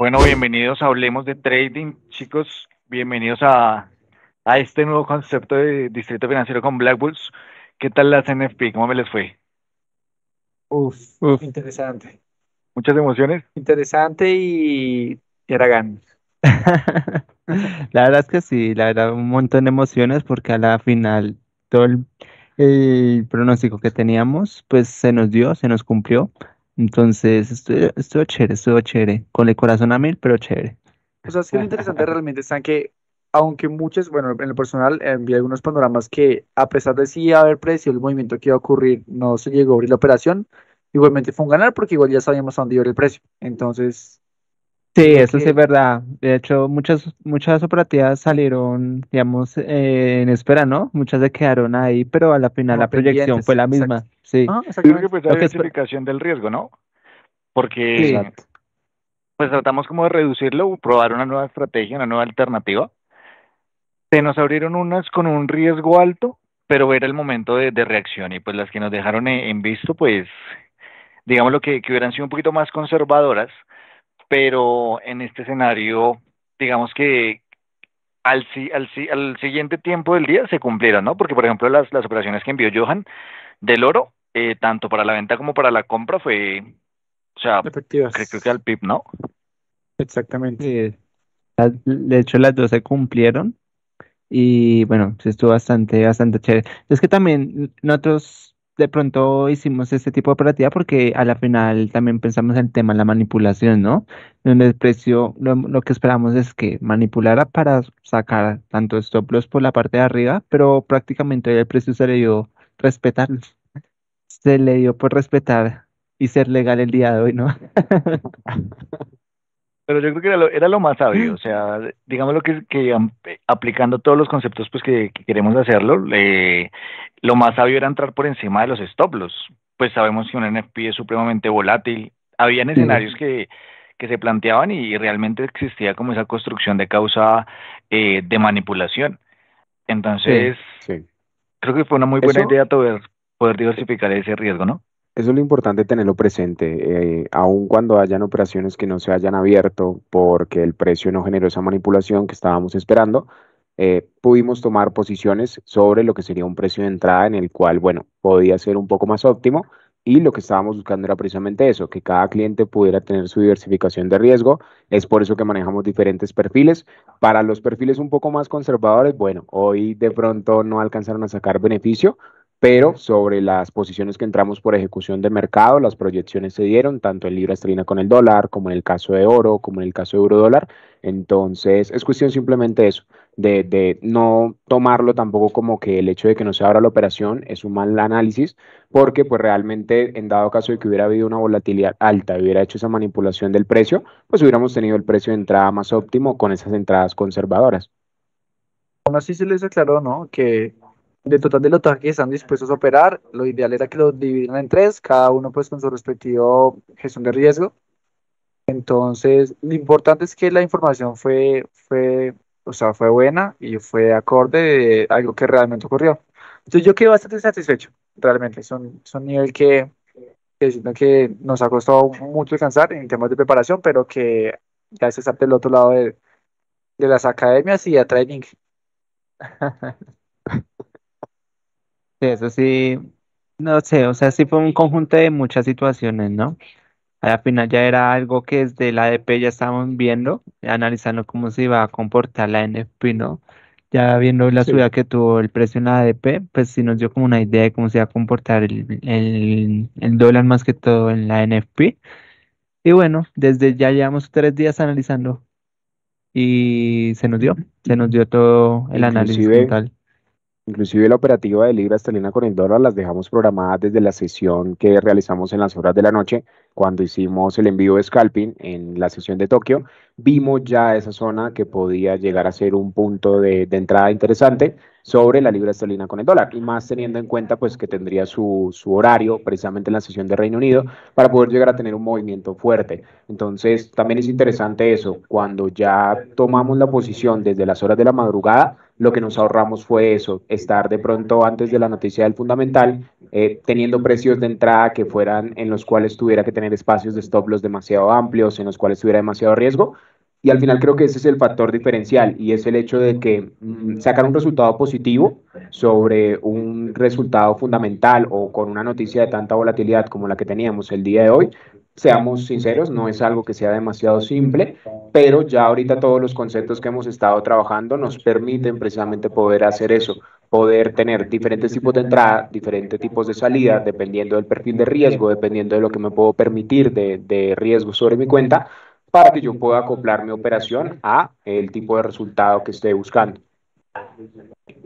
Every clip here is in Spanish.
Bueno, bienvenidos a Hablemos de Trading, chicos. Bienvenidos a este nuevo concepto de Distrito Financiero con Black Bulls. ¿Qué tal las NFP? ¿Cómo me les fue? Uf, Uf. interesante. ¿Muchas emociones? Interesante y Aragán. La verdad es que sí, la verdad, un montón de emociones porque a la final todo el pronóstico que teníamos, pues se nos dio, se nos cumplió. Entonces, estuvo chévere, estuvo chévere. Con el corazón a mil, pero chévere. O sea, es que lo interesante realmente está en que, aunque muchos, bueno, en lo personal, vi algunos panoramas que, a pesar de sí haber predecido el movimiento que iba a ocurrir, no se llegó a abrir la operación, igualmente fue un ganar porque igual ya sabíamos a dónde iba a ir el precio. Entonces, Sí, lo eso sí es que, verdad. De hecho, muchas operativas salieron, digamos, en espera, ¿no? Muchas se quedaron ahí, pero a la final como la proyección fue pendientes, la exacto. misma. Sí. Ah, Yo creo que exactamente. fue esa Lo que esper- diversificación del riesgo, ¿no? Porque Sí. Exacto. pues tratamos como de reducirlo, probar una nueva estrategia, una nueva alternativa. Se nos abrieron unas con un riesgo alto, pero era el momento de reacción y pues las que nos dejaron en visto, pues digamos lo que hubieran sido un poquito más conservadoras, pero en este escenario, digamos que al siguiente tiempo del día se cumplieron, ¿no? Porque, por ejemplo, las operaciones que envió Johan del oro, tanto para la venta como para la compra, fue, o sea, creo que al Efectivas. PIB, ¿no? Exactamente. Sí, de hecho, las dos se cumplieron y bueno, sí estuvo bastante chévere. Es que también nosotros de pronto hicimos este tipo de operativa porque a la final también pensamos en el tema de la manipulación, ¿no? Donde el precio, lo que esperamos es que manipulara para sacar tanto stop loss por la parte de arriba, pero prácticamente el precio se le dio respetar, se le dio por respetar y ser legal el día de hoy, ¿no? Pero yo creo que era lo más sabio, o sea, digamos lo aplicando todos los conceptos pues que queremos hacerlo, lo más sabio era entrar por encima de los stop loss. Pues sabemos que un NFP es supremamente volátil. Habían Sí. escenarios que se planteaban y realmente existía como esa construcción de causa de manipulación. Sí. Entonces, Sí. creo que fue una muy buena Eso, idea poder diversificar ese riesgo, ¿no? eso es lo importante tenerlo presente, aun cuando hayan operaciones que no se hayan abierto porque el precio no generó esa manipulación que estábamos esperando, pudimos tomar posiciones sobre lo que sería un precio de entrada en el cual, bueno, podía ser un poco más óptimo y lo que estábamos buscando era precisamente eso, que cada cliente pudiera tener su diversificación de riesgo. Es por eso que manejamos diferentes perfiles. Para los perfiles un poco más conservadores, bueno, hoy de pronto no alcanzaron a sacar beneficio, pero sobre las posiciones que entramos por ejecución de mercado, las proyecciones se dieron tanto en libra esterlina con el dólar, como en el caso de oro, como en el caso de euro dólar. Entonces, es cuestión simplemente eso, de no tomarlo tampoco como que el hecho de que no se abra la operación es un mal análisis, porque pues realmente en dado caso de que hubiera habido una volatilidad alta y hubiera hecho esa manipulación del precio, pues hubiéramos tenido el precio de entrada más óptimo con esas entradas conservadoras. Aún así se les aclaró, ¿no? Que del total de lotaje que están dispuestos a operar, lo ideal era que lo dividieran en tres, cada uno pues con su respectivo gestión de riesgo. Entonces, lo importante es que la información o sea, fue buena y fue acorde de algo que realmente ocurrió. Entonces, yo quedé bastante satisfecho, realmente. Son nivel que siento que nos ha costado mucho alcanzar en temas de preparación, pero que ya se está del otro lado de las academias y a training. Sí, eso sí, no sé, o sea, sí fue un conjunto de muchas situaciones, ¿no? Al final ya era algo que desde la ADP ya estábamos viendo, analizando cómo se iba a comportar la NFP, ¿no? Ya viendo la Sí. subida que tuvo el precio en la ADP, pues sí nos dio como una idea de cómo se iba a comportar el dólar más que todo en la NFP. Y bueno, desde ya llevamos 3 días analizando y se nos dio todo el análisis como Inclusive, tal. Inclusive la operativa de libra esterlina con el dólar las dejamos programadas desde la sesión que realizamos en las horas de la noche, cuando hicimos el envío de scalping en la sesión de Tokio. Vimos ya esa zona que podía llegar a ser un punto de entrada interesante sobre la libra esterlina con el dólar, y más teniendo en cuenta pues que tendría su horario precisamente en la sesión de Reino Unido para poder llegar a tener un movimiento fuerte. Entonces, también es interesante eso, cuando ya tomamos la posición desde las horas de la madrugada, lo que nos ahorramos fue eso, estar de pronto antes de la noticia del fundamental teniendo precios de entrada que fueran en los cuales tuviera que tener espacios de stop loss demasiado amplios, en los cuales tuviera demasiado riesgo. Y al final creo que ese es el factor diferencial y es el hecho de que sacar un resultado positivo sobre un resultado fundamental o con una noticia de tanta volatilidad como la que teníamos el día de hoy, seamos sinceros, no es algo que sea demasiado simple, pero ya ahorita todos los conceptos que hemos estado trabajando nos permiten precisamente poder hacer eso, poder tener diferentes tipos de entrada, diferentes tipos de salida, dependiendo del perfil de riesgo, dependiendo de lo que me puedo permitir de riesgo sobre mi cuenta para que yo pueda acoplar mi operación a el tipo de resultado que esté buscando.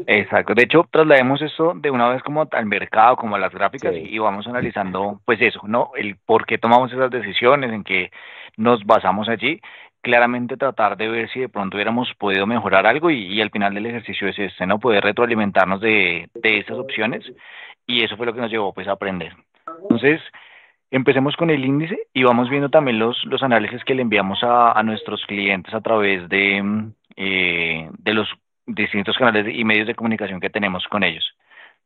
Exacto. De hecho, traslademos eso de una vez como al mercado, como a las gráficas Sí. y vamos analizando, pues eso, ¿no? El por qué tomamos esas decisiones, en qué nos basamos allí. Claramente tratar de ver si de pronto hubiéramos podido mejorar algo y al final del ejercicio es este, ¿no? Poder retroalimentarnos de esas opciones y eso fue lo que nos llevó pues a aprender. Entonces, empecemos con el índice y vamos viendo también los análisis que le enviamos a nuestros clientes a través de los distintos canales y medios de comunicación que tenemos con ellos.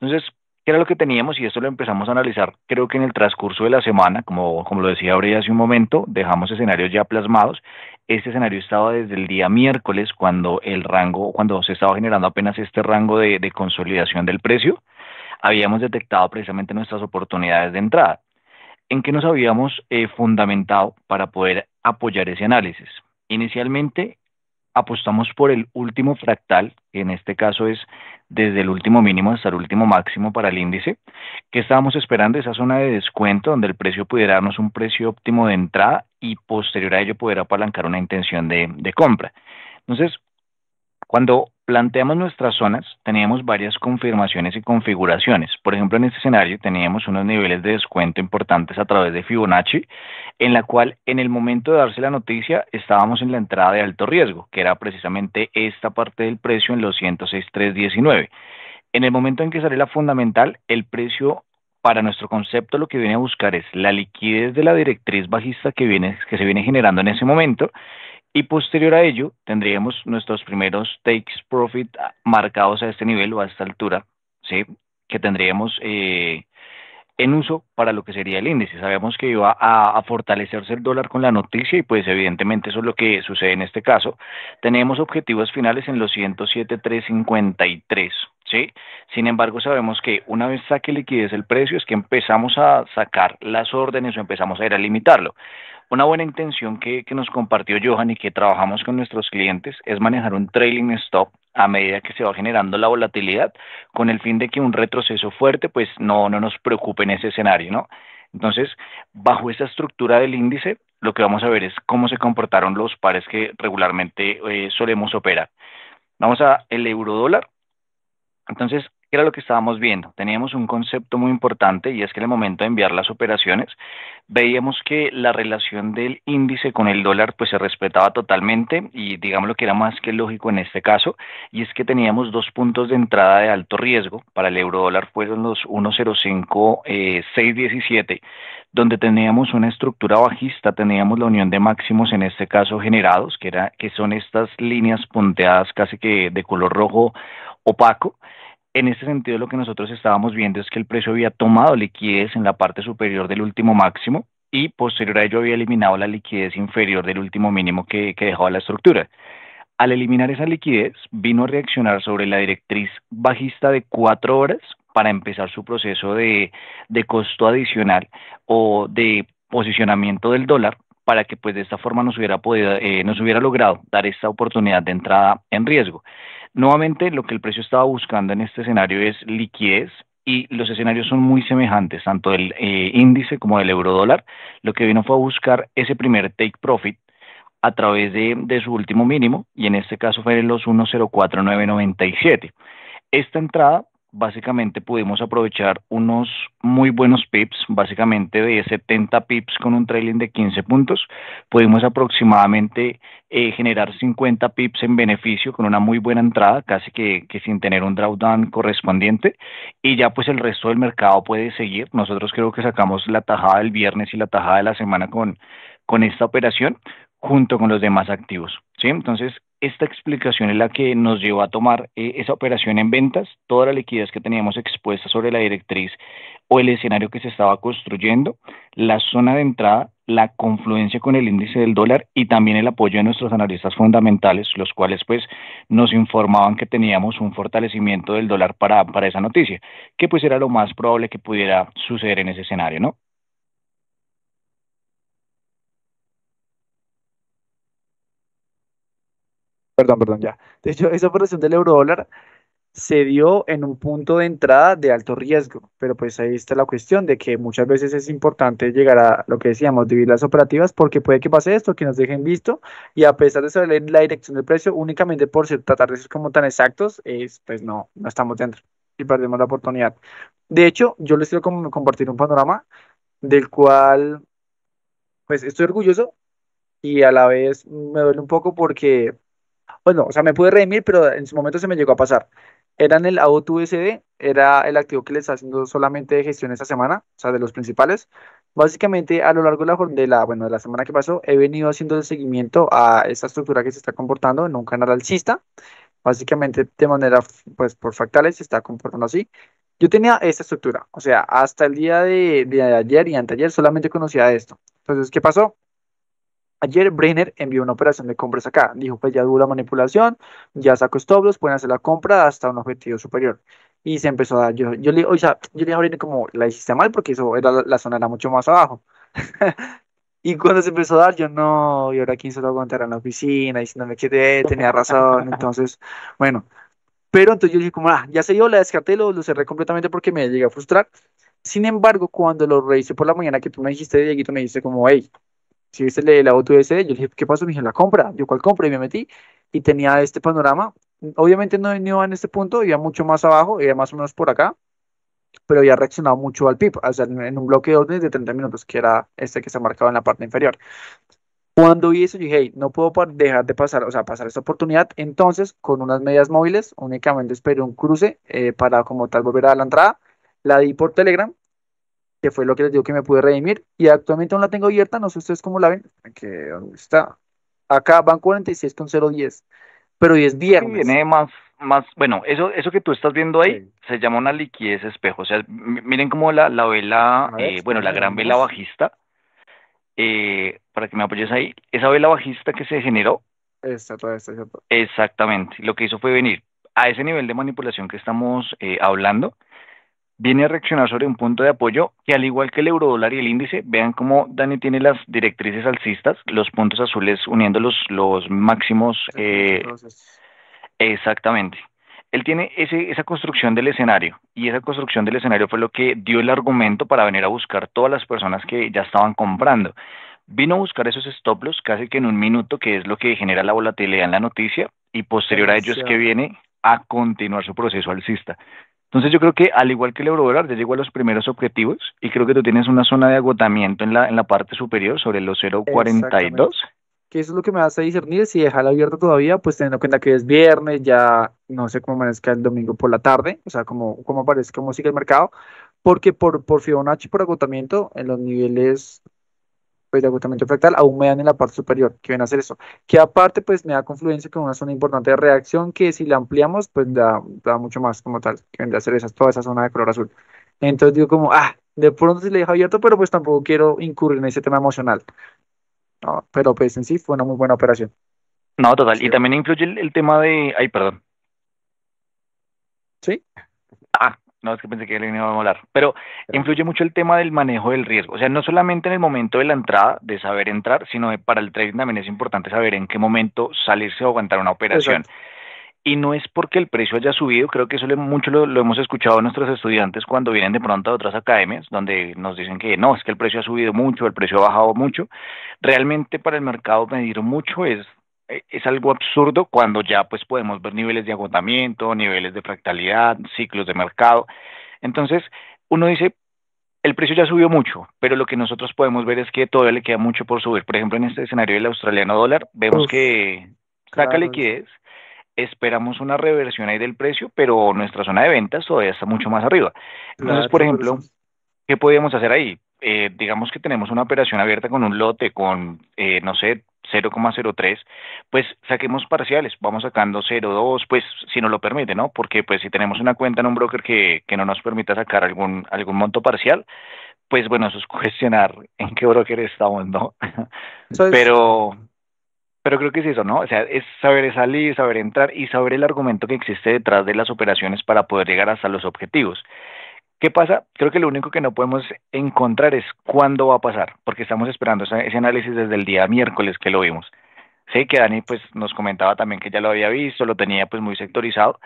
Entonces, ¿qué era lo que teníamos? Y esto lo empezamos a analizar, creo que en el transcurso de la semana, como lo decía Aurea hace un momento, dejamos escenarios ya plasmados. Este escenario estaba desde el día miércoles, cuando se estaba generando apenas este rango de consolidación del precio, habíamos detectado precisamente nuestras oportunidades de entrada. ¿En qué nos habíamos fundamentado para poder apoyar ese análisis? Inicialmente apostamos por el último fractal, que en este caso es desde el último mínimo hasta el último máximo para el índice, que estábamos esperando esa zona de descuento donde el precio pudiera darnos un precio óptimo de entrada y posterior a ello poder apalancar una intención de compra. Entonces, cuando planteamos nuestras zonas, teníamos varias confirmaciones y configuraciones. Por ejemplo, en este escenario teníamos unos niveles de descuento importantes a través de Fibonacci, en la cual en el momento de darse la noticia estábamos en la entrada de alto riesgo, que era precisamente esta parte del precio en los 106.319. En el momento en que sale la fundamental, el precio para nuestro concepto lo que viene a buscar es la liquidez de la directriz bajista que se viene generando en ese momento y posterior a ello, tendríamos nuestros primeros takes profit marcados a este nivel o a esta altura, ¿sí? Que tendríamos en uso para lo que sería el índice. Sabemos que iba a fortalecerse el dólar con la noticia y pues evidentemente eso es lo que sucede en este caso. Tenemos objetivos finales en los 107.353, ¿sí? Sin embargo, sabemos que una vez saque liquidez el precio es que empezamos a sacar las órdenes o empezamos a ir a limitarlo. Una buena intención que nos compartió Johan y que trabajamos con nuestros clientes es manejar un trailing stop a medida que se va generando la volatilidad, con el fin de que un retroceso fuerte pues no nos preocupe en ese escenario, ¿no? Entonces, bajo esa estructura del índice, lo que vamos a ver es cómo se comportaron los pares que regularmente solemos operar. Vamos a el euro dólar. Entonces, ¿qué era lo que estábamos viendo? Teníamos un concepto muy importante y es que en el momento de enviar las operaciones, veíamos que la relación del índice con el dólar pues se respetaba totalmente y digamos lo que era más que lógico en este caso, y es que teníamos dos puntos de entrada de alto riesgo para el euro dólar fueron los 1.05.617, donde teníamos una estructura bajista, teníamos la unión de máximos en este caso generados, que son estas líneas punteadas casi que de color rojo opaco. En este sentido, lo que nosotros estábamos viendo es que el precio había tomado liquidez en la parte superior del último máximo y posterior a ello había eliminado la liquidez inferior del último mínimo que dejaba la estructura. Al eliminar esa liquidez, vino a reaccionar sobre la directriz bajista de 4 horas para empezar su proceso de costo adicional o de posicionamiento del dólar para que pues de esta forma nos hubiera logrado dar esta oportunidad de entrada en riesgo. Nuevamente, lo que el precio estaba buscando en este escenario es liquidez y los escenarios son muy semejantes, tanto del índice como del euro dólar. Lo que vino fue a buscar ese primer take profit a través de su último mínimo y en este caso fue en los 1.04.997. Esta entrada básicamente pudimos aprovechar unos muy buenos pips, básicamente de 70 pips con un trailing de 15 puntos, pudimos aproximadamente generar 50 pips en beneficio con una muy buena entrada, casi que sin tener un drawdown correspondiente, y ya pues el resto del mercado puede seguir. Nosotros creo que sacamos la tajada del viernes y la tajada de la semana con esta operación junto con los demás activos, ¿sí? Entonces, esta explicación es la que nos llevó a tomar esa operación en ventas, toda la liquidez que teníamos expuesta sobre la directriz o el escenario que se estaba construyendo, la zona de entrada, la confluencia con el índice del dólar y también el apoyo de nuestros analistas fundamentales, los cuales pues nos informaban que teníamos un fortalecimiento del dólar para esa noticia, que pues era lo más probable que pudiera suceder en ese escenario, ¿no? Perdón, ya. De hecho, esa operación del euro dólar se dio en un punto de entrada de alto riesgo, pero pues ahí está la cuestión de que muchas veces es importante llegar a lo que decíamos, dividir las operativas, porque puede que pase esto, que nos dejen visto, y a pesar de saber la dirección del precio, únicamente por tratar de ser como tan exactos, pues no estamos dentro y perdemos la oportunidad. De hecho, yo les quiero compartir un panorama del cual pues estoy orgulloso y a la vez me duele un poco porque bueno, o sea, me pude redimir, pero en su momento se me llegó a pasar. Era en el AUT USD, era el activo que le está haciendo solamente gestión esta semana, o sea, de los principales. Básicamente, a lo largo de bueno, de la semana que pasó, he venido haciendo el seguimiento a esta estructura que se está comportando en un canal alcista. Básicamente, de manera, pues, por fractales se está comportando así. Yo tenía esta estructura, o sea, hasta el día de ayer y anteayer solamente conocía esto. Entonces, ¿qué pasó? Ayer Brenner envió una operación de compras acá. Dijo, pues ya hubo la manipulación, ya sacó stop loss, pueden hacer la compra hasta un objetivo superior. Y se empezó a dar. O sea, yo le dije a Brenner como, la hiciste mal porque eso era la zona era mucho más abajo. Y cuando se empezó a dar, yo no, y ahora quién se lo aguantará en la oficina, diciéndome que tenía razón. Entonces, bueno, pero entonces yo dije como, ya se dio, la descarté, lo cerré completamente porque me llegué a frustrar. Sin embargo, cuando lo revisé por la mañana que tú me dijiste, Dieguito, me dijiste como, hey, si viste la auto ese, yo le dije, ¿qué pasó? Me dije, la compra. Yo, ¿cuál compra? Y me metí y tenía este panorama. Obviamente no iba en este punto, iba mucho más abajo, iba más o menos por acá, pero había reaccionado mucho al PIB, o sea, en un bloque de órdenes de 30 minutos, que era este que se marcaba en la parte inferior. Cuando vi eso, yo dije, hey, no puedo dejar de pasar, o sea, pasar esta oportunidad. Entonces, con unas medias móviles, únicamente esperé un cruce para como tal volver a la entrada. La di por Telegram, que fue lo que les digo que me pude redimir, y actualmente aún la tengo abierta, no sé ustedes cómo la ven, que dónde está. Acá van 46,010, pero hoy es Que viernes. viene bueno, eso que tú estás viendo ahí Sí. se llama una liquidez espejo. O sea, miren como la vela, A ver, bueno, la espérame, gran vela veamos. bajista, para que me apoyes ahí, esa vela bajista que se generó, Toda esta, ¿cierto? exactamente, lo que hizo fue venir a ese nivel de manipulación que estamos hablando, viene a reaccionar sobre un punto de apoyo que al igual que el eurodólar y el índice, vean cómo Dani tiene las directrices alcistas, los puntos azules uniendo los máximos, Exactamente, todos estos. exactamente. Él tiene esa construcción del escenario y esa construcción del escenario fue lo que dio el argumento para venir a buscar todas las personas que ya estaban comprando. Vino a buscar esos stop loss casi que en un minuto, que es lo que genera la volatilidad en la noticia, y posterior a ello es que Demasiado. viene a continuar su proceso alcista. Entonces yo creo que al igual que el eurodólar ya llegó a los primeros objetivos y creo que tú tienes una zona de agotamiento en la parte superior sobre los 0,42. Exactamente. Que eso es lo que me hace discernir si dejarla abierta todavía, pues teniendo en cuenta que es viernes, ya no sé cómo amanezca el domingo por la tarde, o sea, cómo aparece, cómo sigue el mercado, porque por Fibonacci, por agotamiento, en los niveles pues, de agotamiento fractal aún me dan en la parte superior, que viene a hacer eso. Que aparte, pues me da confluencia con una zona importante de reacción que si la ampliamos, pues da mucho más como tal, que vendría a ser toda esa zona de color azul. Entonces digo como, de pronto sí le dejo abierto, pero pues tampoco quiero incurrir en ese tema emocional. ¿No? Pero pues en sí fue una muy buena operación. No, total. Sí. Y también influye el tema de... Ay, perdón. ¿Sí? Ah, no, es que pensé que le iba a hablar. Pero Tranquilo. influye mucho el tema del manejo del riesgo. O sea, no solamente en el momento de la entrada, de saber entrar, sino para el trading también es importante saber en qué momento salirse o aguantar una operación. Exacto. Y no es porque el precio haya subido, creo que eso mucho lo hemos escuchado a nuestros estudiantes cuando vienen de pronto a otras academias, donde nos dicen que no, es que el precio ha subido mucho, el precio ha bajado mucho. Realmente para el mercado medir mucho es algo absurdo cuando ya pues podemos ver niveles de agotamiento, niveles de fractalidad, ciclos de mercado. Entonces, uno dice, el precio ya subió mucho, pero lo que nosotros podemos ver es que todavía le queda mucho por subir. Por ejemplo, en este escenario del australiano dólar, vemos Uf, que saca claro, eso. liquidez, esperamos una reversión ahí del precio, pero nuestra zona de ventas todavía está mucho más arriba. Entonces, por Claro, por eso. ejemplo, ¿qué podríamos hacer ahí? Digamos que tenemos una operación abierta con un lote con, no sé, 0,03, pues saquemos parciales, vamos sacando 0,2, pues si nos lo permite, ¿no? Porque pues si tenemos una cuenta en un broker que no nos permita sacar algún monto parcial, pues bueno, eso es cuestionar en qué broker estamos, ¿no? Eso es, Pero, pero creo que es eso, ¿no? O sea, es saber salir, saber entrar y saber el argumento que existe detrás de las operaciones para poder llegar hasta los objetivos. ¿Qué pasa? Creo que lo único que no podemos encontrar es cuándo va a pasar, porque estamos esperando ese análisis desde el día miércoles que lo vimos. Sí, que Dani pues nos comentaba también que ya lo había visto, lo tenía pues muy sectorizado,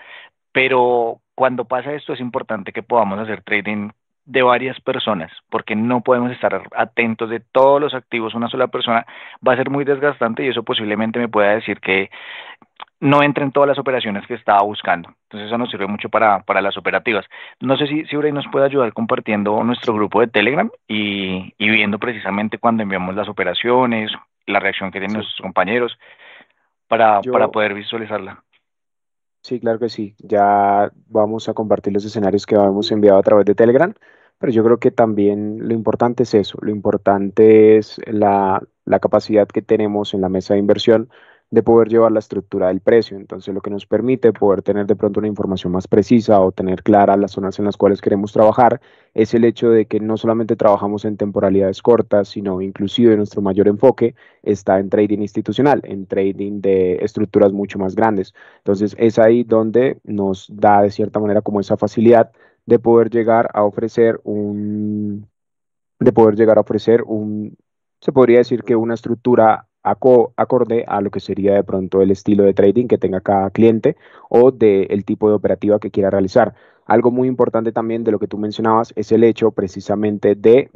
pero cuando pasa esto es importante que podamos hacer trading de varias personas, porque no podemos estar atentos de todos los activos una sola persona, va a ser muy desgastante y eso posiblemente me pueda decir que no entra en todas las operaciones que estaba buscando. Entonces eso nos sirve mucho para las operativas. No sé si Bray nos puede ayudar compartiendo nuestro grupo de Telegram y viendo precisamente cuando enviamos las operaciones, la reacción que tienen Sí, nuestros compañeros para yo, poder visualizarla. sí, claro que sí. Ya vamos a compartir los escenarios que hemos enviado a través de Telegram, pero yo creo que también lo importante es eso. Lo importante es la capacidad que tenemos en la mesa de inversión de poder llevar la estructura del precio. Entonces, lo que nos permite poder tener de pronto una información más precisa o tener claras las zonas en las cuales queremos trabajar es el hecho de que no solamente trabajamos en temporalidades cortas, sino inclusive nuestro mayor enfoque está en trading institucional, en trading de estructuras mucho más grandes. Entonces es ahí donde nos da de cierta manera como esa facilidad de poder llegar a ofrecer de poder llegar a ofrecer se podría decir que una estructura acorde a lo que sería de pronto el estilo de trading que tenga cada cliente o del tipo de operativa que quiera realizar. Algo muy importante también de lo que tú mencionabas es el hecho precisamente de,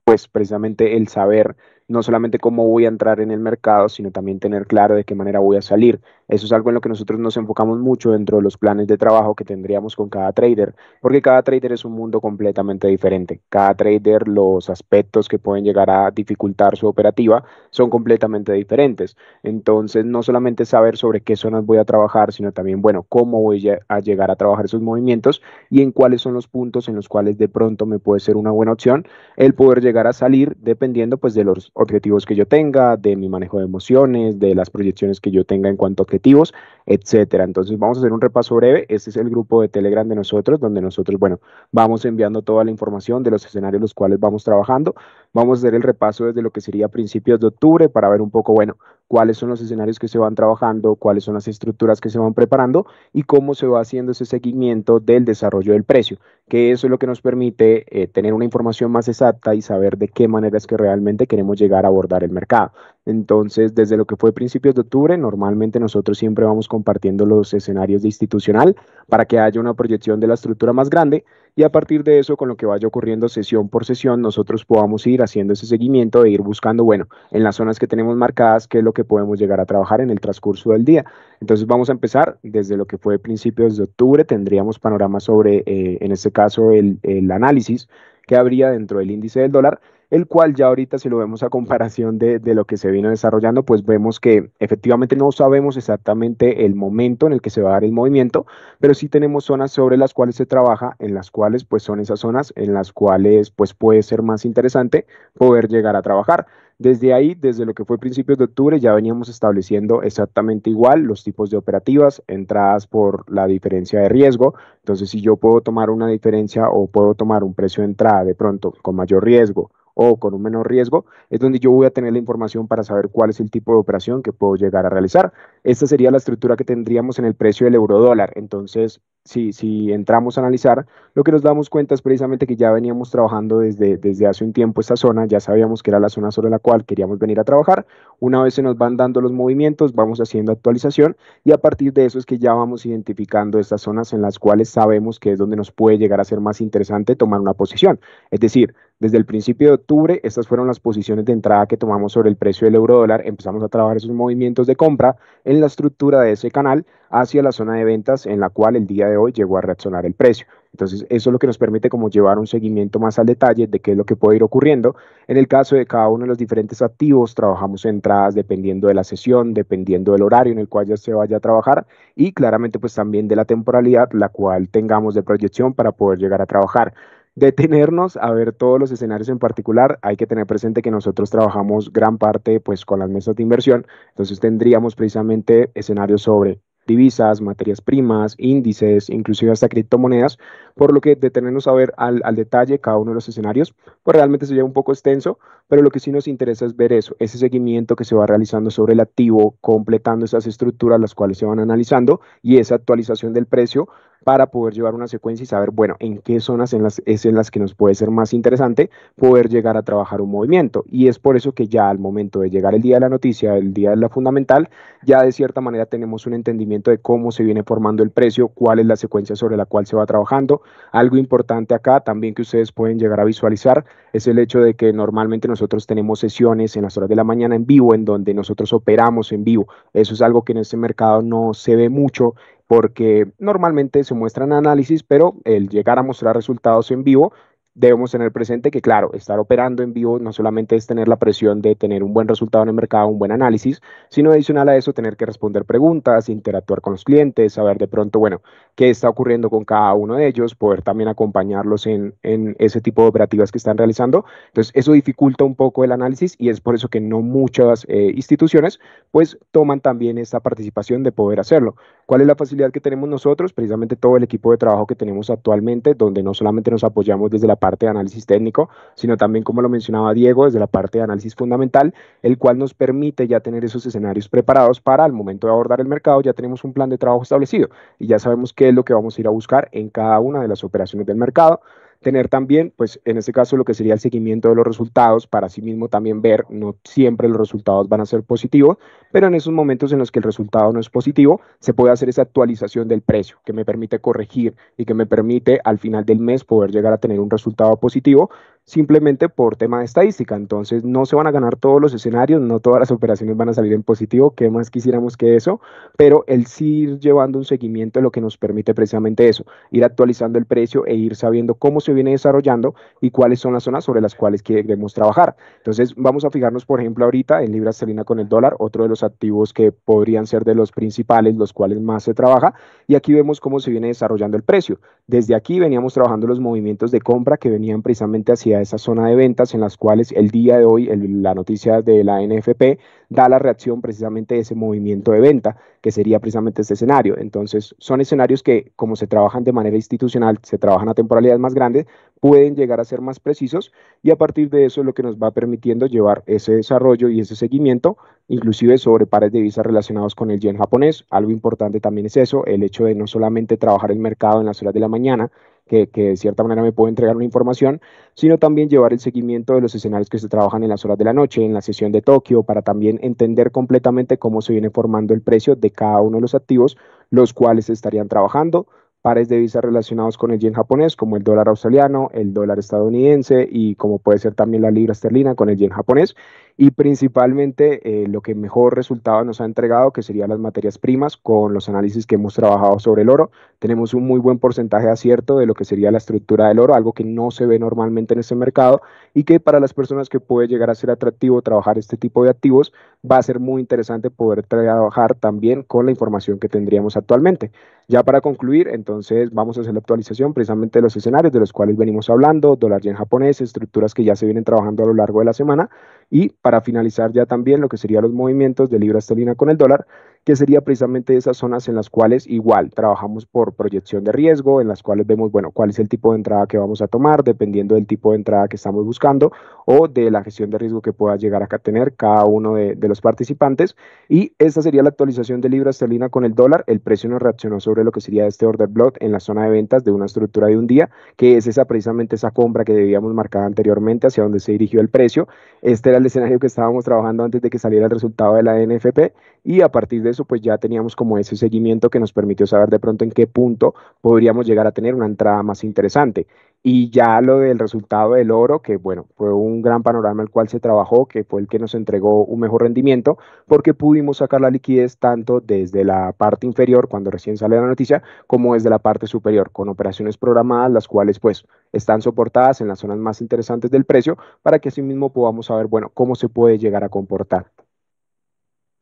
pues precisamente el saber no solamente cómo voy a entrar en el mercado, sino también tener claro de qué manera voy a salir. Eso es algo en lo que nosotros nos enfocamos mucho dentro de los planes de trabajo que tendríamos con cada trader, porque cada trader es un mundo completamente diferente. Cada trader, los aspectos que pueden llegar a dificultar su operativa son completamente diferentes. Entonces, no solamente saber sobre qué zonas voy a trabajar, sino también, bueno, cómo voy a llegar a trabajar esos movimientos y en cuáles son los puntos en los cuales de pronto me puede ser una buena opción el poder llegar a salir dependiendo pues de los objetivos que yo tenga, de mi manejo de emociones, de las proyecciones que yo tenga en cuanto a objetivos, etcétera. Entonces vamos a hacer un repaso breve. Este es el grupo de Telegram de nosotros, donde nosotros, bueno, vamos enviando toda la información de los escenarios los cuales vamos trabajando. Vamos a hacer el repaso desde lo que sería principios de octubre para ver un poco, bueno, cuáles son los escenarios que se van trabajando, cuáles son las estructuras que se van preparando y cómo se va haciendo ese seguimiento del desarrollo del precio, que eso es lo que nos permite tener una información más exacta y saber de qué manera es que realmente queremos llegar a abordar el mercado. Entonces, desde lo que fue principios de octubre, normalmente nosotros siempre vamos compartiendo los escenarios de institucional para que haya una proyección de la estructura más grande y a partir de eso, con lo que vaya ocurriendo sesión por sesión, nosotros podamos ir haciendo ese seguimiento e ir buscando, bueno, en las zonas que tenemos marcadas, qué es lo que podemos llegar a trabajar en el transcurso del día. Entonces, vamos a empezar desde lo que fue principios de octubre, tendríamos panoramas sobre, en este caso, el análisis que habría dentro del índice del dólar, el cual ya ahorita si lo vemos a comparación de lo que se vino desarrollando, pues vemos que efectivamente no sabemos exactamente el momento en el que se va a dar el movimiento, pero sí tenemos zonas sobre las cuales se trabaja, en las cuales pues son esas zonas en las cuales pues puede ser más interesante poder llegar a trabajar. Desde ahí, desde lo que fue principios de octubre, ya veníamos estableciendo exactamente igual los tipos de operativas, entradas por la diferencia de riesgo. Entonces, si yo puedo tomar una diferencia o puedo tomar un precio de entrada de pronto con mayor riesgo o con un menor riesgo, es donde yo voy a tener la información para saber cuál es el tipo de operación que puedo llegar a realizar. Esta sería la estructura que tendríamos en el precio del euro dólar. Entonces, si entramos a analizar, lo que nos damos cuenta es precisamente que ya veníamos trabajando desde hace un tiempo esta zona, ya sabíamos que era la zona sobre la cual queríamos venir a trabajar. Una vez se nos van dando los movimientos, vamos haciendo actualización y a partir de eso es que ya vamos identificando estas zonas en las cuales sabemos que es donde nos puede llegar a ser más interesante tomar una posición. Es decir, desde el principio de octubre, estas fueron las posiciones de entrada que tomamos sobre el precio del euro dólar. Empezamos a trabajar esos movimientos de compra en la estructura de ese canal hacia la zona de ventas en la cual el día de hoy llegó a reaccionar el precio. Entonces, eso es lo que nos permite como llevar un seguimiento más al detalle de qué es lo que puede ir ocurriendo. En el caso de cada uno de los diferentes activos, trabajamos entradas dependiendo de la sesión, dependiendo del horario en el cual ya se vaya a trabajar y claramente pues también de la temporalidad la cual tengamos de proyección para poder llegar a trabajar. detenernos a ver todos los escenarios en particular. Hay que tener presente que nosotros trabajamos gran parte pues con las mesas de inversión, entonces tendríamos precisamente escenarios sobre divisas, materias primas, índices, inclusive hasta criptomonedas, por lo que detenernos a ver al detalle cada uno de los escenarios, pues realmente sería un poco extenso, pero lo que sí nos interesa es ver eso, ese seguimiento que se va realizando sobre el activo, completando esas estructuras las cuales se van analizando y esa actualización del precio para poder llevar una secuencia y saber, bueno, en qué zonas es en las que nos puede ser más interesante poder llegar a trabajar un movimiento. Y es por eso que ya al momento de llegar el día de la noticia, el día de la fundamental, ya de cierta manera tenemos un entendimiento de cómo se viene formando el precio, cuál es la secuencia sobre la cual se va trabajando. Algo importante acá también que ustedes pueden llegar a visualizar es el hecho de que normalmente nosotros tenemos sesiones en las horas de la mañana en vivo, en donde nosotros operamos en vivo. Eso es algo que en este mercado no se ve mucho porque normalmente se muestran análisis, pero el llegar a mostrar resultados en vivo, debemos tener presente que, claro, estar operando en vivo no solamente es tener la presión de tener un buen resultado en el mercado, un buen análisis, sino adicional a eso tener que responder preguntas, interactuar con los clientes, saber de pronto, bueno, qué está ocurriendo con cada uno de ellos, poder también acompañarlos en ese tipo de operativas que están realizando. Entonces, eso dificulta un poco el análisis y es por eso que no muchas instituciones pues toman también esta participación de poder hacerlo. ¿Cuál es la facilidad que tenemos nosotros? Precisamente todo el equipo de trabajo que tenemos actualmente, donde no solamente nos apoyamos desde la parte de análisis técnico, sino también, como lo mencionaba Diego, desde la parte de análisis fundamental, el cual nos permite ya tener esos escenarios preparados para al momento de abordar el mercado, ya tenemos un plan de trabajo establecido y ya sabemos qué es lo que vamos a ir a buscar en cada una de las operaciones del mercado. Tener también, pues en este caso, lo que sería el seguimiento de los resultados, para sí mismo también ver, no siempre los resultados van a ser positivos, pero en esos momentos en los que el resultado no es positivo, se puede hacer esa actualización del precio que me permite corregir y que me permite al final del mes poder llegar a tener un resultado positivo simplemente por tema de estadística. Entonces no se van a ganar todos los escenarios, no todas las operaciones van a salir en positivo, ¿qué más quisiéramos que eso? Pero el sí ir llevando un seguimiento es lo que nos permite precisamente eso, ir actualizando el precio e ir sabiendo cómo se viene desarrollando y cuáles son las zonas sobre las cuales queremos trabajar. Entonces vamos a fijarnos, por ejemplo, ahorita en libra esterlina con el dólar, otro de los activos que podrían ser de los principales, los cuales más se trabaja, y aquí vemos cómo se viene desarrollando el precio. Desde aquí veníamos trabajando los movimientos de compra que venían precisamente hacia esa zona de ventas en las cuales el día de hoy la noticia de la NFP da la reacción precisamente de ese movimiento de venta, que sería precisamente este escenario. Entonces, son escenarios que, como se trabajan de manera institucional, se trabajan a temporalidades más grandes, pueden llegar a ser más precisos y a partir de eso es lo que nos va permitiendo llevar ese desarrollo y ese seguimiento, inclusive sobre pares de divisas relacionados con el yen japonés. Algo importante también es eso, el hecho de no solamente trabajar el mercado en las horas de la mañana, que de cierta manera me puede entregar una información, sino también llevar el seguimiento de los escenarios que se trabajan en las horas de la noche, en la sesión de Tokio, para también entender completamente cómo se viene formando el precio de cada uno de los activos, los cuales se estarían trabajando, pares de divisas relacionados con el yen japonés, como el dólar australiano, el dólar estadounidense y como puede ser también la libra esterlina con el yen japonés. Y principalmente lo que mejor resultado nos ha entregado, que serían las materias primas, con los análisis que hemos trabajado sobre el oro. Tenemos un muy buen porcentaje de acierto de lo que sería la estructura del oro, algo que no se ve normalmente en este mercado y que para las personas que puede llegar a ser atractivo trabajar este tipo de activos, va a ser muy interesante poder trabajar también con la información que tendríamos actualmente. Ya para concluir, entonces vamos a hacer la actualización precisamente de los escenarios de los cuales venimos hablando, dólar yen japonés, estructuras que ya se vienen trabajando a lo largo de la semana y para finalizar ya también lo que serían los movimientos de libra esterlina con el dólar, que sería precisamente esas zonas en las cuales igual trabajamos por proyección de riesgo, en las cuales vemos, bueno, cuál es el tipo de entrada que vamos a tomar, dependiendo del tipo de entrada que estamos buscando o de la gestión de riesgo que pueda llegar a tener cada uno de los participantes. Y esta sería la actualización de libra esterlina con el dólar. El precio nos reaccionó sobre lo que sería este order block en la zona de ventas de una estructura de un día, que es esa precisamente esa compra que debíamos marcar anteriormente hacia donde se dirigió el precio. Este era el escenario que estábamos trabajando antes de que saliera el resultado de la NFP y a partir de eso pues ya teníamos como ese seguimiento que nos permitió saber de pronto en qué punto podríamos llegar a tener una entrada más interesante. Y ya lo del resultado del oro, que bueno, fue un gran panorama el cual se trabajó, que fue el que nos entregó un mejor rendimiento, porque pudimos sacar la liquidez tanto desde la parte inferior, cuando recién sale la noticia, como desde la parte superior, con operaciones programadas, las cuales pues están soportadas en las zonas más interesantes del precio, para que así mismo podamos saber, bueno, cómo se puede llegar a comportar.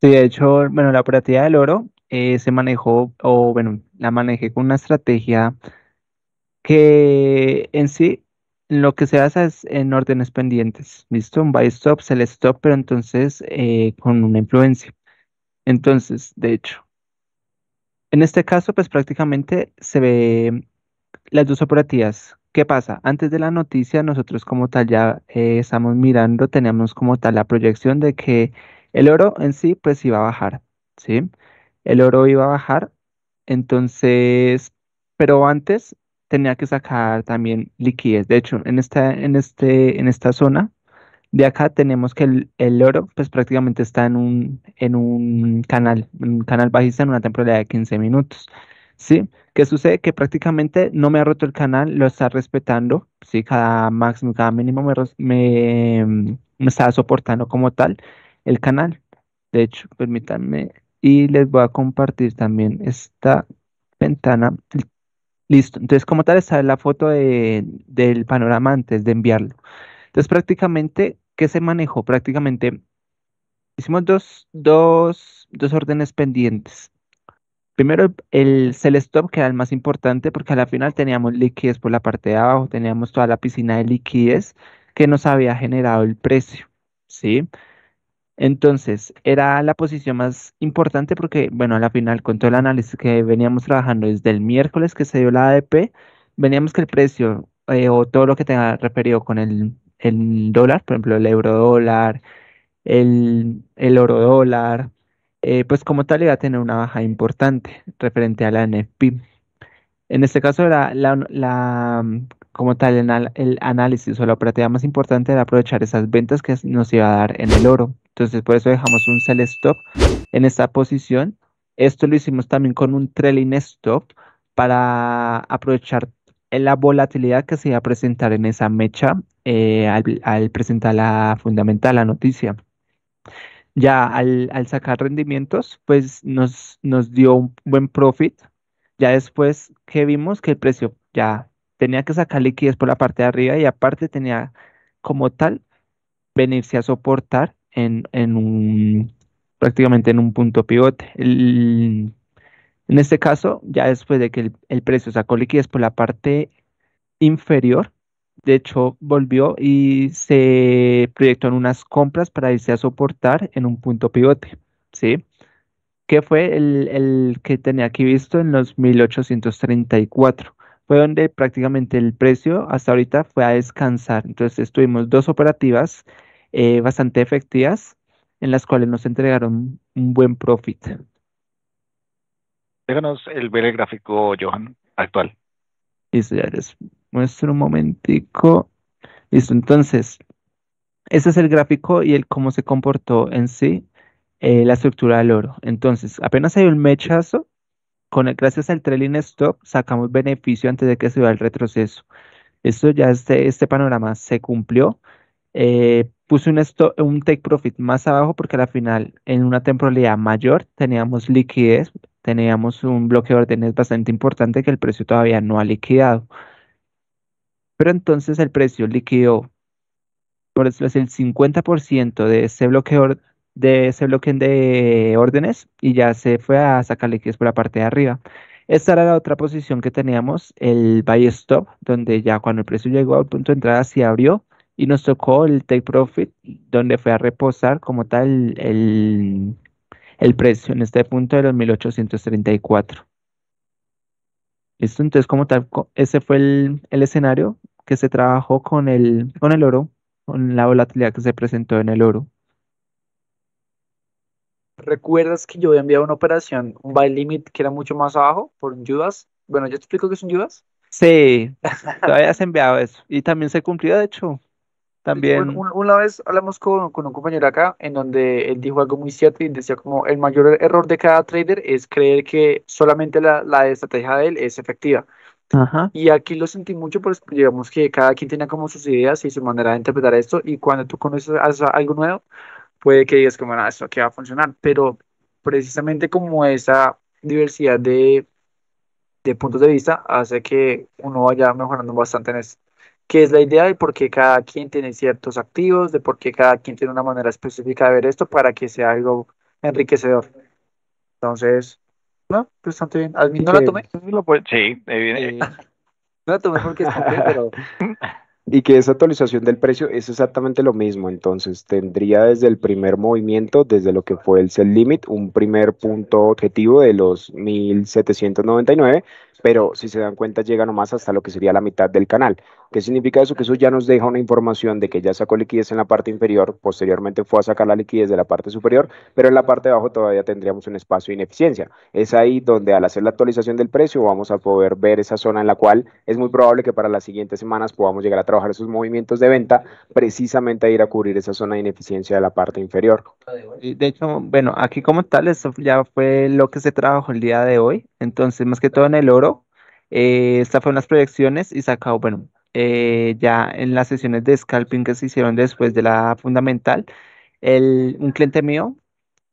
Sí, de hecho, bueno, la operativa del oro se manejó, o bueno, la manejé con una estrategia que en sí lo que se basa es en órdenes pendientes, ¿listo? Un buy stop, sell stop, pero entonces con una influencia. Entonces, de hecho, en este caso, pues prácticamente se ve las dos operativas. ¿Qué pasa? Antes de la noticia, nosotros como tal ya estamos mirando, teníamos como tal la proyección de que el oro en sí, pues iba a bajar, ¿sí? El oro iba a bajar, entonces, pero antes tenía que sacar también liquidez. De hecho, en esta zona de acá tenemos que el oro, pues prácticamente está en un canal bajista en una temporalidad de 15 minutos. ¿Sí? ¿Qué sucede? Que prácticamente no me ha roto el canal, lo está respetando, ¿sí? Cada máximo, cada mínimo me está soportando como tal el canal. De hecho, permítanme, y les voy a compartir también esta ventana. Listo. Entonces, como tal, está la foto del panorama antes de enviarlo. Entonces, prácticamente, ¿qué se manejó? Prácticamente hicimos dos órdenes pendientes. Primero, el sell stop, que era el más importante, porque a la final teníamos liquidez por la parte de abajo, teníamos toda la piscina de liquidez que nos había generado el precio, ¿sí? Entonces, era la posición más importante porque, bueno, a la final, con todo el análisis que veníamos trabajando desde el miércoles que se dio la ADP, veníamos que el precio o todo lo que tenga referido con el dólar, por ejemplo, el euro dólar, el oro dólar, pues como tal iba a tener una baja importante referente a la NFP. En este caso, como tal, el análisis o la operativa más importante era aprovechar esas ventas que nos iba a dar en el oro. Entonces, por eso dejamos un sell stop en esta posición. Esto lo hicimos también con un trailing stop para aprovechar la volatilidad que se iba a presentar en esa mecha al presentar la fundamental, la noticia. Ya al sacar rendimientos, pues nos dio un buen profit. Ya después que vimos que el precio ya tenía que sacar liquidez por la parte de arriba y aparte tenía como tal venirse a soportar prácticamente en un punto pivote. En este caso, ya después de que el precio sacó liquidez por la parte inferior, de hecho volvió y se proyectó en unas compras para irse a soportar en un punto pivote, ¿sí? Que fue el que tenía aquí visto en los 1834. Fue donde prácticamente el precio hasta ahorita fue a descansar. Entonces tuvimos dos operativas bastante efectivas en las cuales nos entregaron un buen profit. Déjanos ver el gráfico, Johan, actual. Listo, ya les muestro un momentico. Listo, entonces, ese es el gráfico y el cómo se comportó en sí la estructura del oro. Entonces, apenas hay un mechazo, gracias al trailing stop sacamos beneficio antes de que se vea el retroceso. Esto ya este panorama se cumplió. Puse un take profit más abajo porque al final en una temporalidad mayor teníamos liquidez, teníamos un bloque de órdenes bastante importante que el precio todavía no ha liquidado. Pero entonces el precio liquidó por eso es el 50% de ese bloque de órdenes y ya se fue a sacar liquidez por la parte de arriba. Esta era la otra posición que teníamos, el buy stop, donde ya cuando el precio llegó al punto de entrada se abrió y nos tocó el take profit, donde fue a reposar como tal el precio en este punto de los 1834. ¿Listo? Entonces, como tal, ese fue el escenario que se trabajó con el oro, con la volatilidad que se presentó en el oro. ¿Recuerdas que yo había enviado una operación, un buy limit que era mucho más abajo por un Judas? Bueno, yo te explico qué es un Judas. Sí, todavía has enviado eso. Y también se cumplió, de hecho, De hecho, también. una vez hablamos con un compañero acá en donde él dijo algo muy cierto y decía como el mayor error de cada trader es creer que solamente la estrategia de él es efectiva. Ajá. Y aquí lo sentí mucho, pues digamos que cada quien tenía como sus ideas y su manera de interpretar esto y cuando tú conoces algo nuevo, puede que digas como, esto aquí va a funcionar, pero precisamente como esa diversidad de puntos de vista hace que uno vaya mejorando bastante en esto. ¿Qué es la idea y por qué cada quien tiene ciertos activos, de por qué cada quien tiene una manera específica de ver esto para que sea algo enriquecedor? Entonces, no, pues bastante bien. No la tomé, Sí, no la tomé porque es complejo, pero Y que esa actualización del precio es exactamente lo mismo, entonces tendría desde el primer movimiento, desde lo que fue el sell limit, un primer punto objetivo de los 1799, pero si se dan cuenta llega nomás hasta lo que sería la mitad del canal. ¿Qué significa eso? Que eso ya nos deja una información de que ya sacó liquidez en la parte inferior, posteriormente fue a sacar la liquidez de la parte superior, pero en la parte de abajo todavía tendríamos un espacio de ineficiencia. Es ahí donde al hacer la actualización del precio vamos a poder ver esa zona en la cual es muy probable que para las siguientes semanas podamos llegar a trabajar esos movimientos de venta, precisamente a ir a cubrir esa zona de ineficiencia de la parte inferior. Y de hecho, bueno, aquí como tal, eso ya fue lo que se trabajó el día de hoy. Entonces, más que todo en el oro, estas fueron las proyecciones y sacado, bueno, ya en las sesiones de scalping que se hicieron después de la fundamental, un cliente mío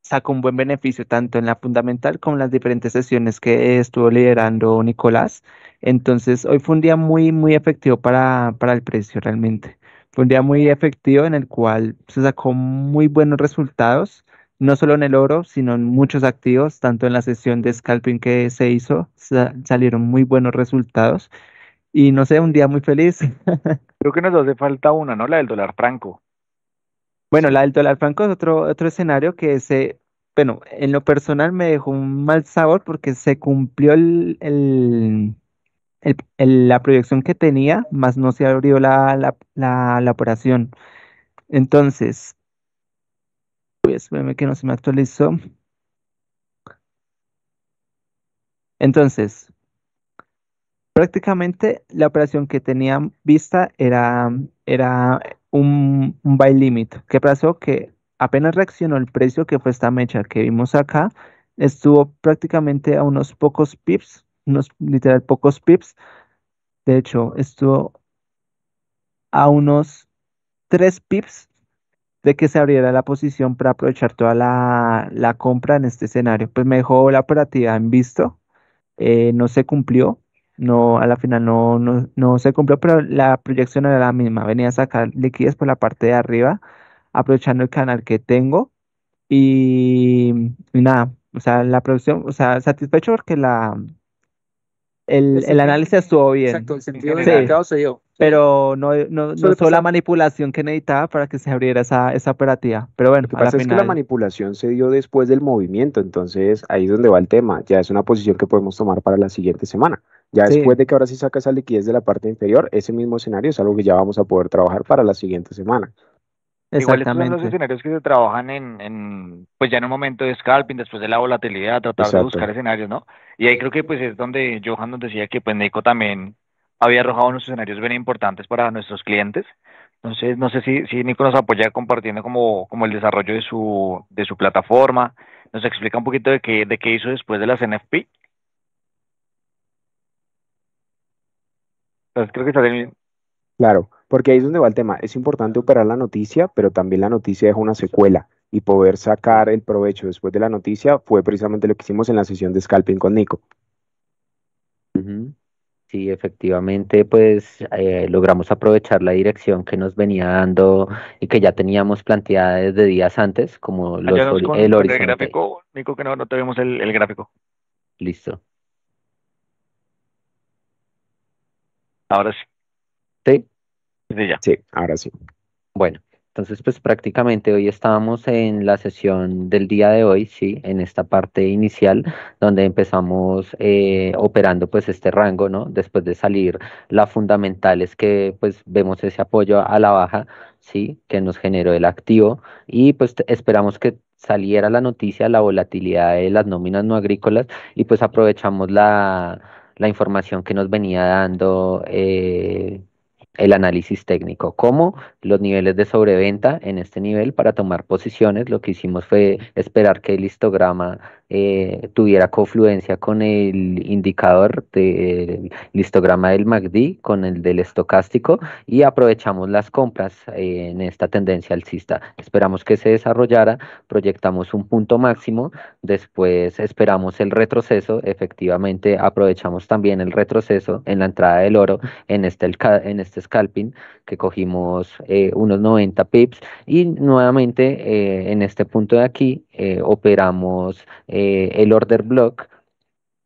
sacó un buen beneficio tanto en la fundamental como en las diferentes sesiones que estuvo liderando Nicolás. Entonces, hoy fue un día muy, muy efectivo para el precio realmente. Fue un día muy efectivo en el cual se sacó muy buenos resultados, no solo en el oro, sino en muchos activos, tanto en la sesión de scalping que se hizo, salieron muy buenos resultados. Y no sé, un día muy feliz. Creo que nos hace falta una, ¿no? La del dólar franco. Bueno, la Sí. del dólar franco es otro escenario que bueno, en lo personal me dejó un mal sabor porque se cumplió la proyección que tenía, más no se abrió la operación. Entonces, pues, espérame que no se me actualizó. Entonces, prácticamente la operación que tenía vista era un buy limit. ¿Qué pasó? Que apenas reaccionó el precio, que fue esta mecha que vimos acá, estuvo prácticamente a unos pocos pips, unos literal pocos pips. De hecho, estuvo a unos 3 pips de que se abriera la posición para aprovechar toda la compra en este escenario. Pues me dejó la operativa en visto, no se cumplió, no, a la final no se cumplió, pero la proyección era la misma, venía a sacar liquidez por la parte de arriba, aprovechando el canal que tengo y nada, o sea, la producción, o sea, satisfecho porque El el sentido, análisis estuvo bien, exacto, el sentido del sí, mercado se dio. Sí, pero no suele fue la pasar. manipulación que necesitaba para que se abriera esa operativa. Pero Lo bueno, que a la pasa es que la final, manipulación se dio después del movimiento, entonces ahí es donde va el tema. Ya es una posición que podemos tomar para la siguiente semana. Ya después sí, de que ahora sí saca esa liquidez de la parte inferior, ese mismo escenario es algo que ya vamos a poder trabajar para la siguiente semana. Igual estos son los exactamente. escenarios que se trabajan pues ya en un momento de scalping, después de la volatilidad, tratar de buscar Exacto. escenarios, ¿no? Y ahí creo que pues es donde Johan nos decía que pues Nico también había arrojado unos escenarios bien importantes para nuestros clientes. Entonces, no sé si Nico nos apoya compartiendo como el desarrollo de su plataforma, nos explica un poquito de qué hizo después de las NFP. Entonces, creo que está bien. Claro, porque ahí es donde va el tema. Es importante operar la noticia, pero también la noticia deja una secuela y poder sacar el provecho después de la noticia fue precisamente lo que hicimos en la sesión de scalping con Nico. Ujú. Sí, efectivamente, pues logramos aprovechar la dirección que nos venía dando y que ya teníamos planteada desde días antes, como Ayúdanos el con el horizonte. gráfico, Nico, que no te vemos el gráfico. Listo. Ahora sí, ¿Sí? desde ya. Sí, ahora sí. Bueno, entonces pues prácticamente hoy estábamos en la sesión del día de hoy, sí, en esta parte inicial donde empezamos operando pues este rango, ¿no? Después de salir la fundamental es que pues vemos ese apoyo a la baja, sí, que nos generó el activo y pues esperamos que saliera la noticia, la volatilidad de las nóminas no agrícolas y pues aprovechamos la información que nos venía dando. El análisis técnico, como los niveles de sobreventa en este nivel para tomar posiciones. Lo que hicimos fue esperar que el histograma tuviera confluencia con el indicador del histograma del MACD, con el del estocástico y aprovechamos las compras en esta tendencia alcista. Esperamos que se desarrollara, proyectamos un punto máximo, después esperamos el retroceso, efectivamente aprovechamos también el retroceso en la entrada del oro en este scalping que cogimos unos 90 pips y nuevamente en este punto de aquí operamos el order block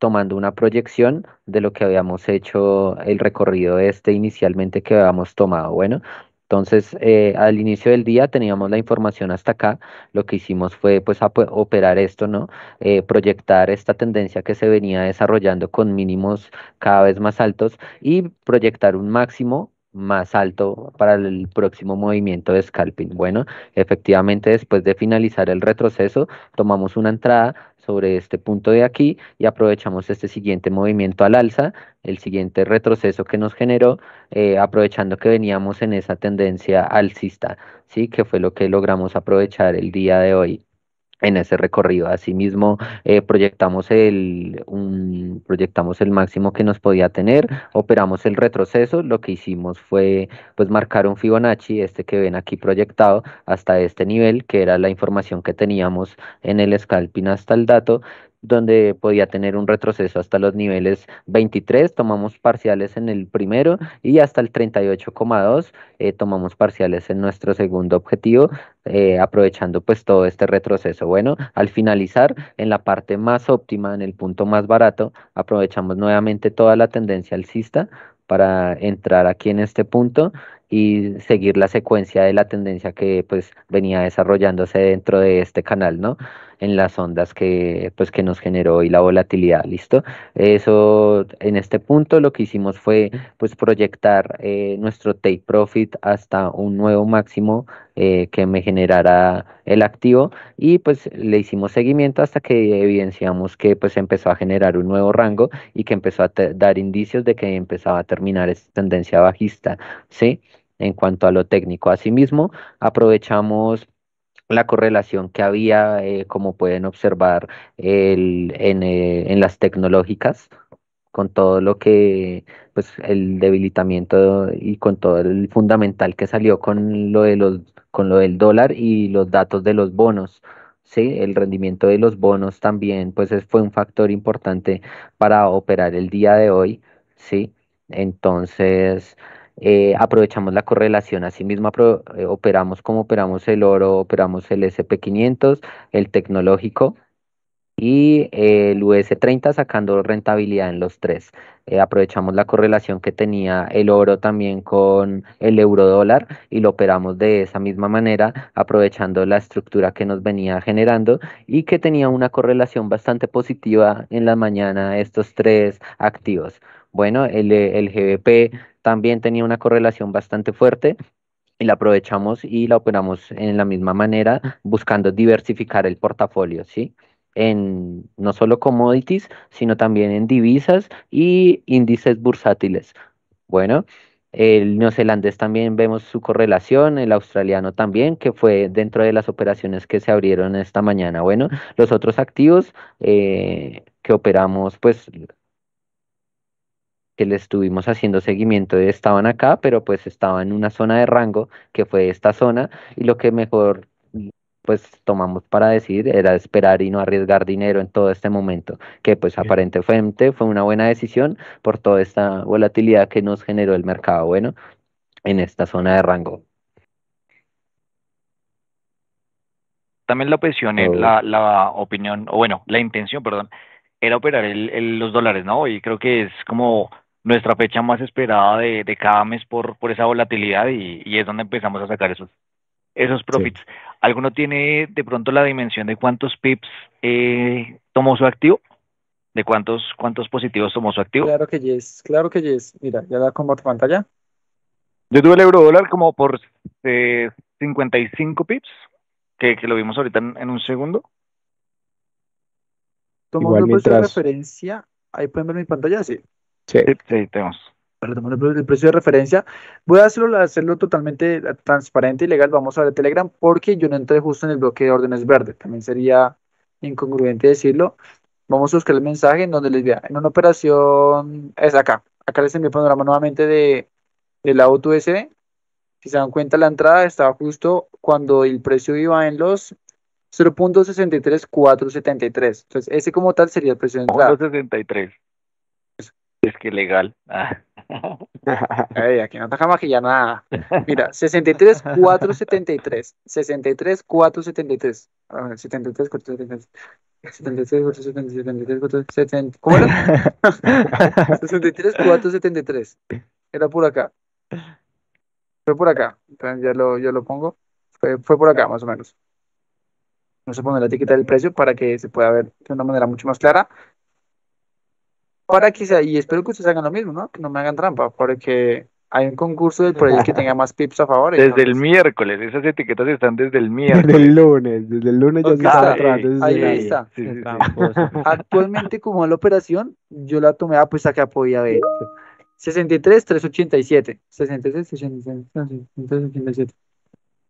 tomando una proyección de lo que habíamos hecho, el recorrido inicialmente que habíamos tomado. Bueno, entonces al inicio del día teníamos la información hasta acá. Lo que hicimos fue pues operar esto, ¿no? Proyectar esta tendencia que se venía desarrollando con mínimos cada vez más altos y proyectar un máximo más alto para el próximo movimiento de scalping. Bueno, efectivamente, después de finalizar el retroceso, tomamos una entrada sobre este punto de aquí y aprovechamos este siguiente movimiento al alza, el siguiente retroceso que nos generó, aprovechando que veníamos en esa tendencia alcista, ¿sí? Que fue lo que logramos aprovechar el día de hoy en ese recorrido. Asimismo, proyectamos el máximo que nos podía tener, operamos el retroceso. Lo que hicimos fue pues marcar un Fibonacci, este que ven aquí proyectado, hasta este nivel, que era la información que teníamos en el scalping hasta el dato, donde podía tener un retroceso hasta los niveles 23, tomamos parciales en el primero, y hasta el 38,2 tomamos parciales en nuestro segundo objetivo, aprovechando pues todo este retroceso. Bueno, al finalizar en la parte más óptima, en el punto más barato, aprovechamos nuevamente toda la tendencia alcista para entrar aquí en este punto y seguir la secuencia de la tendencia que pues venía desarrollándose dentro de este canal, ¿no? En las ondas que pues que nos generó hoy la volatilidad. ¿Listo? Eso, en este punto lo que hicimos fue pues proyectar nuestro take profit hasta un nuevo máximo que me generara el activo, y pues le hicimos seguimiento hasta que evidenciamos que pues empezó a generar un nuevo rango y que empezó a dar indicios de que empezaba a terminar esta tendencia bajista, ¿sí? En cuanto a lo técnico, asimismo, aprovechamos la correlación que había, como pueden observar, en las tecnológicas, con todo lo que, pues el debilitamiento y con todo el fundamental que salió con lo del dólar y los datos de los bonos. Sí, el rendimiento de los bonos también, pues fue un factor importante para operar el día de hoy, sí. Entonces, aprovechamos la correlación, asimismo operamos como operamos el oro, operamos el SP 500, el tecnológico y el US 30, sacando rentabilidad en los tres. Aprovechamos la correlación que tenía el oro también con el euro dólar y lo operamos de esa misma manera, aprovechando la estructura que nos venía generando y que tenía una correlación bastante positiva en la mañana, estos tres activos. Bueno, el GBP también tenía una correlación bastante fuerte y la aprovechamos y la operamos en la misma manera, buscando diversificar el portafolio, ¿sí? En no solo commodities, sino también en divisas y índices bursátiles. Bueno, el neozelandés también vemos su correlación, el australiano también, que fue dentro de las operaciones que se abrieron esta mañana. Bueno, los otros activos que operamos, pues que le estuvimos haciendo seguimiento, estaban acá, pero pues estaba en una zona de rango que fue esta zona, y lo que mejor pues tomamos para decidir era esperar y no arriesgar dinero en todo este momento, que pues Bien. aparentemente fue una buena decisión por toda esta volatilidad que nos generó el mercado, bueno, en esta zona de rango. También la opción, Oh, la opinión, o bueno, la intención, perdón, era operar los dólares, ¿no? Y creo que es como nuestra fecha más esperada de cada mes por esa volatilidad y es donde empezamos a sacar esos sí. profits. ¿Alguno tiene de pronto la dimensión de cuántos pips tomó su activo? ¿De cuántos positivos tomó su activo? Claro que yes, claro que yes. Mira, ya la comparto pantalla. Yo tuve el euro dólar como por 55 pips, que lo vimos ahorita en un segundo. Tomando Igual el precio de mientras, referencia, ahí pueden ver mi pantalla, sí. sí, Sí, sí, tenemos. Para tomar el precio de referencia, voy a hacerlo totalmente transparente y legal. Vamos a ver Telegram porque yo no entré justo en el bloque de órdenes verde. También sería incongruente decirlo. Vamos a buscar el mensaje en donde les vea. En una operación es acá. Acá les envío el panorama nuevamente de la auto USD. Si se dan cuenta, la entrada estaba justo cuando el precio iba en los 0,63473. Entonces, ese como tal sería el precio de Fondo entrada. 63. Es que legal. Ah. Ey, aquí no está maquillar nada. Mira, 63,473. 63,473. A ver, 73,473. 73, 4, 73, 73, 4, 70. ¿Cómo era? 63, 4, 73. Era por acá. Fue por acá. Entonces ya lo pongo. Fue por acá, más o menos. Vamos a poner la etiqueta del precio para que se pueda ver de una manera mucho más clara. Para que sea, y espero que ustedes hagan lo mismo, ¿no? Que no me hagan trampa, porque hay un concurso por ahí el que tenga más pips a favor. Desde el Entonces, miércoles, esas etiquetas están desde el Desde miércoles. desde el lunes ya aquí se estaba está, trabajando ese ahí escenario. está. Sí, Qué sí, sí. tramposo. Actualmente, como es la operación, yo la tomé, pues acá podía ver. 63, 387. 63, 387.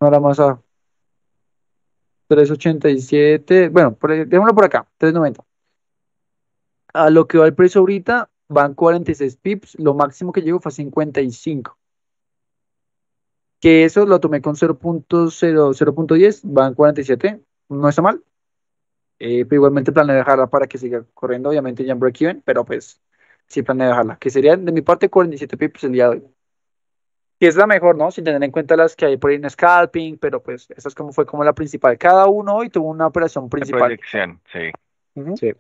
No era más abajo. 387. Bueno, démoslo por acá. 390. A lo que va el precio ahorita, van 46 pips. Lo máximo que llegó fue a 55. Que eso lo tomé con 0.10, van 47. No está mal. Pero igualmente planeo dejarla para que siga corriendo, obviamente ya en break-even, pero pues sí planeo dejarla. Que serían de mi parte 47 pips el día de hoy. Que es la mejor, ¿no? Sin tener en cuenta las que hay por ahí en scalping, pero pues esa es como fue como la principal. Cada uno hoy tuvo una operación De principal. proyección, sí. Ujú. Sí.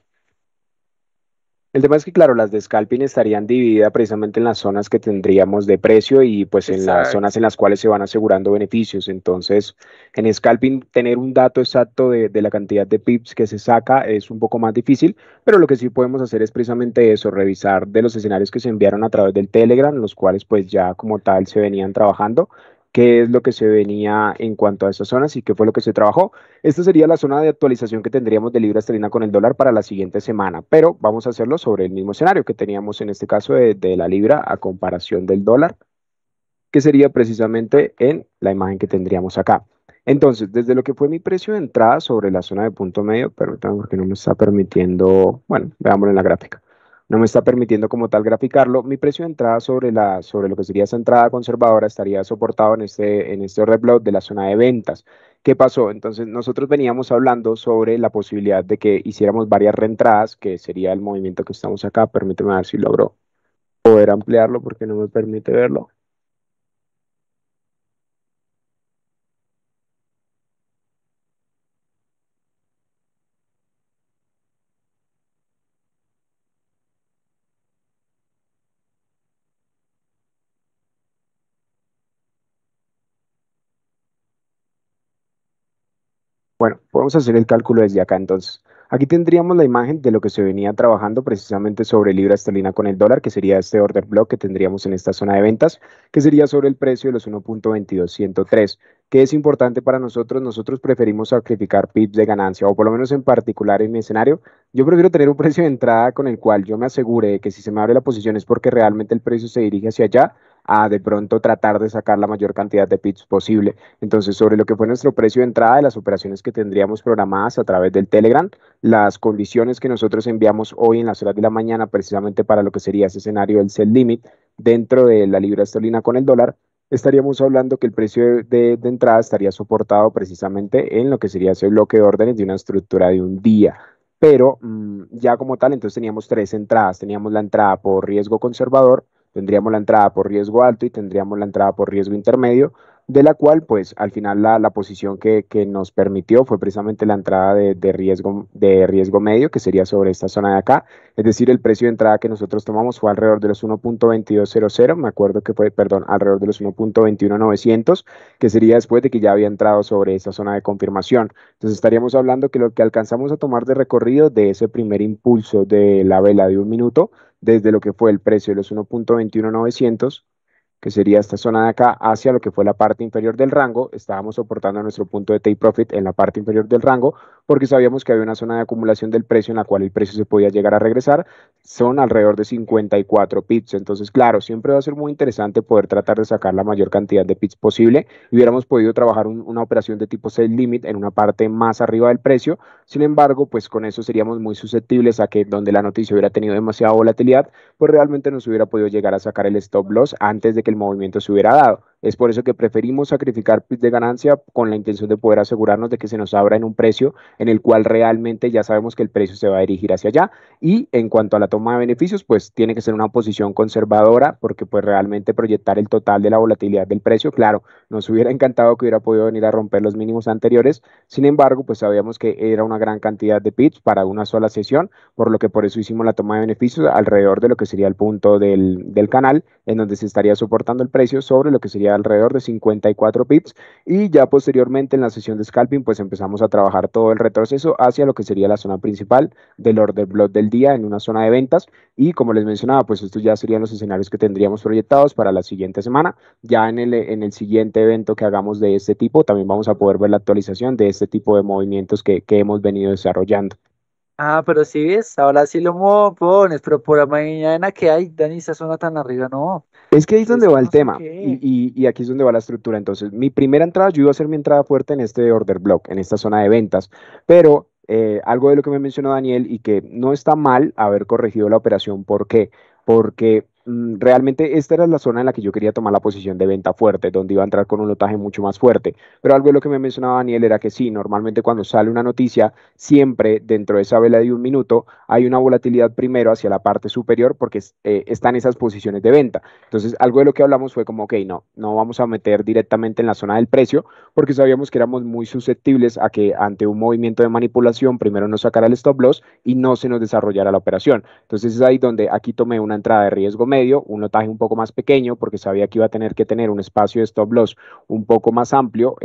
El tema es que, claro, las de scalping estarían divididas precisamente en las zonas que tendríamos de precio y pues en las Exacto. zonas en las cuales se van asegurando beneficios. Entonces, en scalping, tener un dato exacto de la cantidad de pips que se saca es un poco más difícil, pero lo que sí podemos hacer es precisamente eso, revisar de los escenarios que se enviaron a través del Telegram, los cuales pues ya como tal se venían trabajando, qué es lo que se venía en cuanto a esas zonas y qué fue lo que se trabajó. Esta sería la zona de actualización que tendríamos de libra esterlina con el dólar para la siguiente semana, pero vamos a hacerlo sobre el mismo escenario que teníamos en este caso de la libra a comparación del dólar, que sería precisamente en la imagen que tendríamos acá. Entonces, desde lo que fue mi precio de entrada sobre la zona de punto medio, permítanme porque no me está permitiendo, bueno, veámoslo en la gráfica. No me está permitiendo como tal graficarlo. Mi precio de entrada sobre lo que sería esa entrada conservadora estaría soportado en este order block de la zona de ventas. ¿Qué pasó? Entonces, nosotros veníamos hablando sobre la posibilidad de que hiciéramos varias reentradas, que sería el movimiento que estamos acá. Permíteme ver si logro poder ampliarlo porque no me permite verlo. Bueno, podemos hacer el cálculo desde acá entonces. Aquí tendríamos la imagen de lo que se venía trabajando precisamente sobre libra esterlina con el dólar, que sería este order block que tendríamos en esta zona de ventas, que sería sobre el precio de los 1.22103. ¿Qué es importante para nosotros? Nosotros preferimos sacrificar pips de ganancia, o por lo menos en particular en mi escenario, yo prefiero tener un precio de entrada con el cual yo me asegure de que si se me abre la posición es porque realmente el precio se dirige hacia allá, a de pronto tratar de sacar la mayor cantidad de pips posible. Entonces, sobre lo que fue nuestro precio de entrada de las operaciones que tendríamos programadas a través del Telegram, las condiciones que nosotros enviamos hoy en las horas de la mañana, precisamente para lo que sería ese escenario del sell limit dentro de la libra esterlina con el dólar, estaríamos hablando que el precio de entrada estaría soportado precisamente en lo que sería ese bloque de órdenes de una estructura de un día. Pero ya como tal, entonces teníamos tres entradas. Teníamos la entrada por riesgo conservador, tendríamos la entrada por riesgo alto y tendríamos la entrada por riesgo intermedio, de la cual pues al final la posición que nos permitió fue precisamente la entrada de riesgo medio, que sería sobre esta zona de acá, es decir, el precio de entrada que nosotros tomamos fue alrededor de los 1.2200, me acuerdo que fue, perdón, alrededor de los 1.21900, que sería después de que ya había entrado sobre esa zona de confirmación. Entonces estaríamos hablando que lo que alcanzamos a tomar de recorrido de ese primer impulso de la vela de un minuto, desde lo que fue el precio de los 1.21900, que sería esta zona de acá, hacia lo que fue la parte inferior del rango. Estábamos soportando nuestro punto de take profit en la parte inferior del rango, porque sabíamos que había una zona de acumulación del precio en la cual el precio se podía llegar a regresar. Son alrededor de 54 pips. Entonces, claro, siempre va a ser muy interesante poder tratar de sacar la mayor cantidad de pips posible. Y hubiéramos podido trabajar una operación de tipo sell limit en una parte más arriba del precio. Sin embargo, pues con eso seríamos muy susceptibles a que donde la noticia hubiera tenido demasiada volatilidad, pues realmente nos hubiera podido llegar a sacar el stop loss antes de que el movimiento se hubiera dado. Es por eso que preferimos sacrificar pips de ganancia con la intención de poder asegurarnos de que se nos abra en un precio en el cual realmente ya sabemos que el precio se va a dirigir hacia allá. Y en cuanto a la toma de beneficios, pues tiene que ser una posición conservadora porque pues realmente proyectar el total de la volatilidad del precio, claro, nos hubiera encantado que hubiera podido venir a romper los mínimos anteriores. Sin embargo, pues sabíamos que era una gran cantidad de pips para una sola sesión, por lo que por eso hicimos la toma de beneficios alrededor de lo que sería el punto del canal, en donde se estaría soportando el precio sobre lo que sería alrededor de 54 pips. Y ya posteriormente en la sesión de scalping, pues empezamos a trabajar todo el retroceso hacia lo que sería la zona principal del order block del día en una zona de ventas. Y como les mencionaba, pues estos ya serían los escenarios que tendríamos proyectados para la siguiente semana. Ya en el siguiente evento que hagamos de este tipo, también vamos a poder ver la actualización de este tipo de movimientos que hemos venido desarrollando. Ah, pero si ves, ahora sí lo pones, pero por la mañana que hay, Dani, esa zona tan arriba, no. Es que ahí es donde Eso va el no sé tema qué. y aquí es donde va la estructura. Entonces, mi primera entrada, yo iba a hacer mi entrada fuerte en este order block, en esta zona de ventas, pero algo de lo que me mencionó Daniel y que no está mal haber corregido la operación. ¿Por qué? Porque realmente esta era la zona en la que yo quería tomar la posición de venta fuerte, donde iba a entrar con un lotaje mucho más fuerte. Pero algo de lo que me mencionaba Daniel era que sí, normalmente cuando sale una noticia, siempre dentro de esa vela de un minuto hay una volatilidad primero hacia la parte superior porque están esas posiciones de venta. Entonces, algo de lo que hablamos fue como, ok, no vamos a meter directamente en la zona del precio porque sabíamos que éramos muy susceptibles a que ante un movimiento de manipulación primero nos sacara el stop loss y no se nos desarrollara la operación. Entonces, es ahí donde aquí tomé una entrada de riesgo medio, un lotaje un poco más pequeño porque sabía que iba a tener que tener un espacio de stop loss un poco más amplio